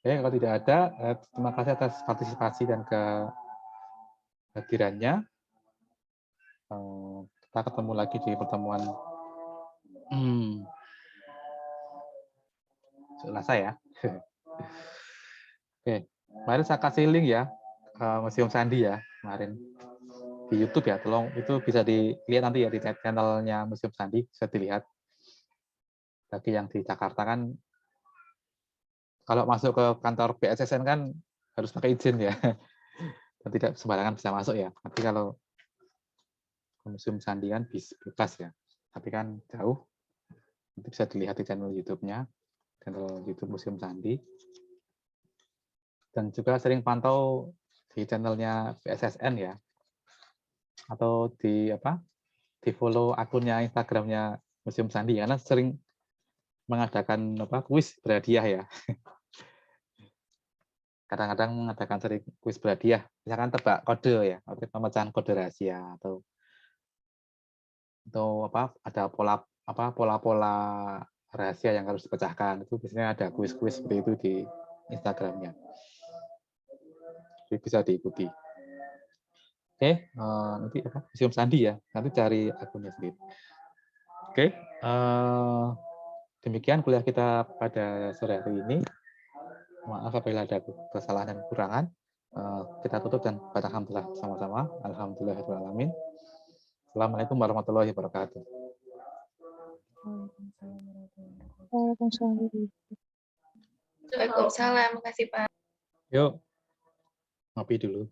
Oke, kalau tidak ada, terima kasih atas partisipasi dan kehadirannya. Kita ketemu lagi di pertemuan Selasa ya. Oke, kemarin saya kasih link ya ke Museum Sandi ya kemarin di YouTube ya. Tolong itu bisa dilihat nanti ya di channelnya Museum Sandi, bisa dilihat. Bagi yang di Jakarta kan kalau masuk ke kantor BSSN kan harus pakai izin ya. Dan tidak sembarangan bisa masuk ya. Tapi kalau ke Museum Sandi kan bebas ya. Tapi kan jauh. Nanti bisa dilihat di channel YouTube-nya, channel YouTube Museum Sandi. Dan juga sering pantau di channelnya BSSN ya. Atau di follow akunnya Instagramnya Museum Sandi karena sering mengadakan kuis berhadiah ya. Kadang-kadang mengadakan sering kuis berhadiah, misalkan tebak kode ya, atau pemecahan kode rahasia atau ada pola-pola rahasia yang harus dipecahkan. Itu biasanya ada kuis-kuis seperti itu di Instagramnya. Jadi bisa diikuti. Oke, nanti Museum Sandi ya, nanti cari akunnya sendiri. Oke, demikian kuliah kita pada sore hari ini. Maaf apabila ada kesalahan dan kekurangan. Kita tutup dan baca alhamdulillah sama-sama. Alhamdulillahirrahmanirrahim. Assalamualaikum warahmatullahi wabarakatuh. Waalaikumsalam. Makasih Pak. Yuk, ngopi dulu.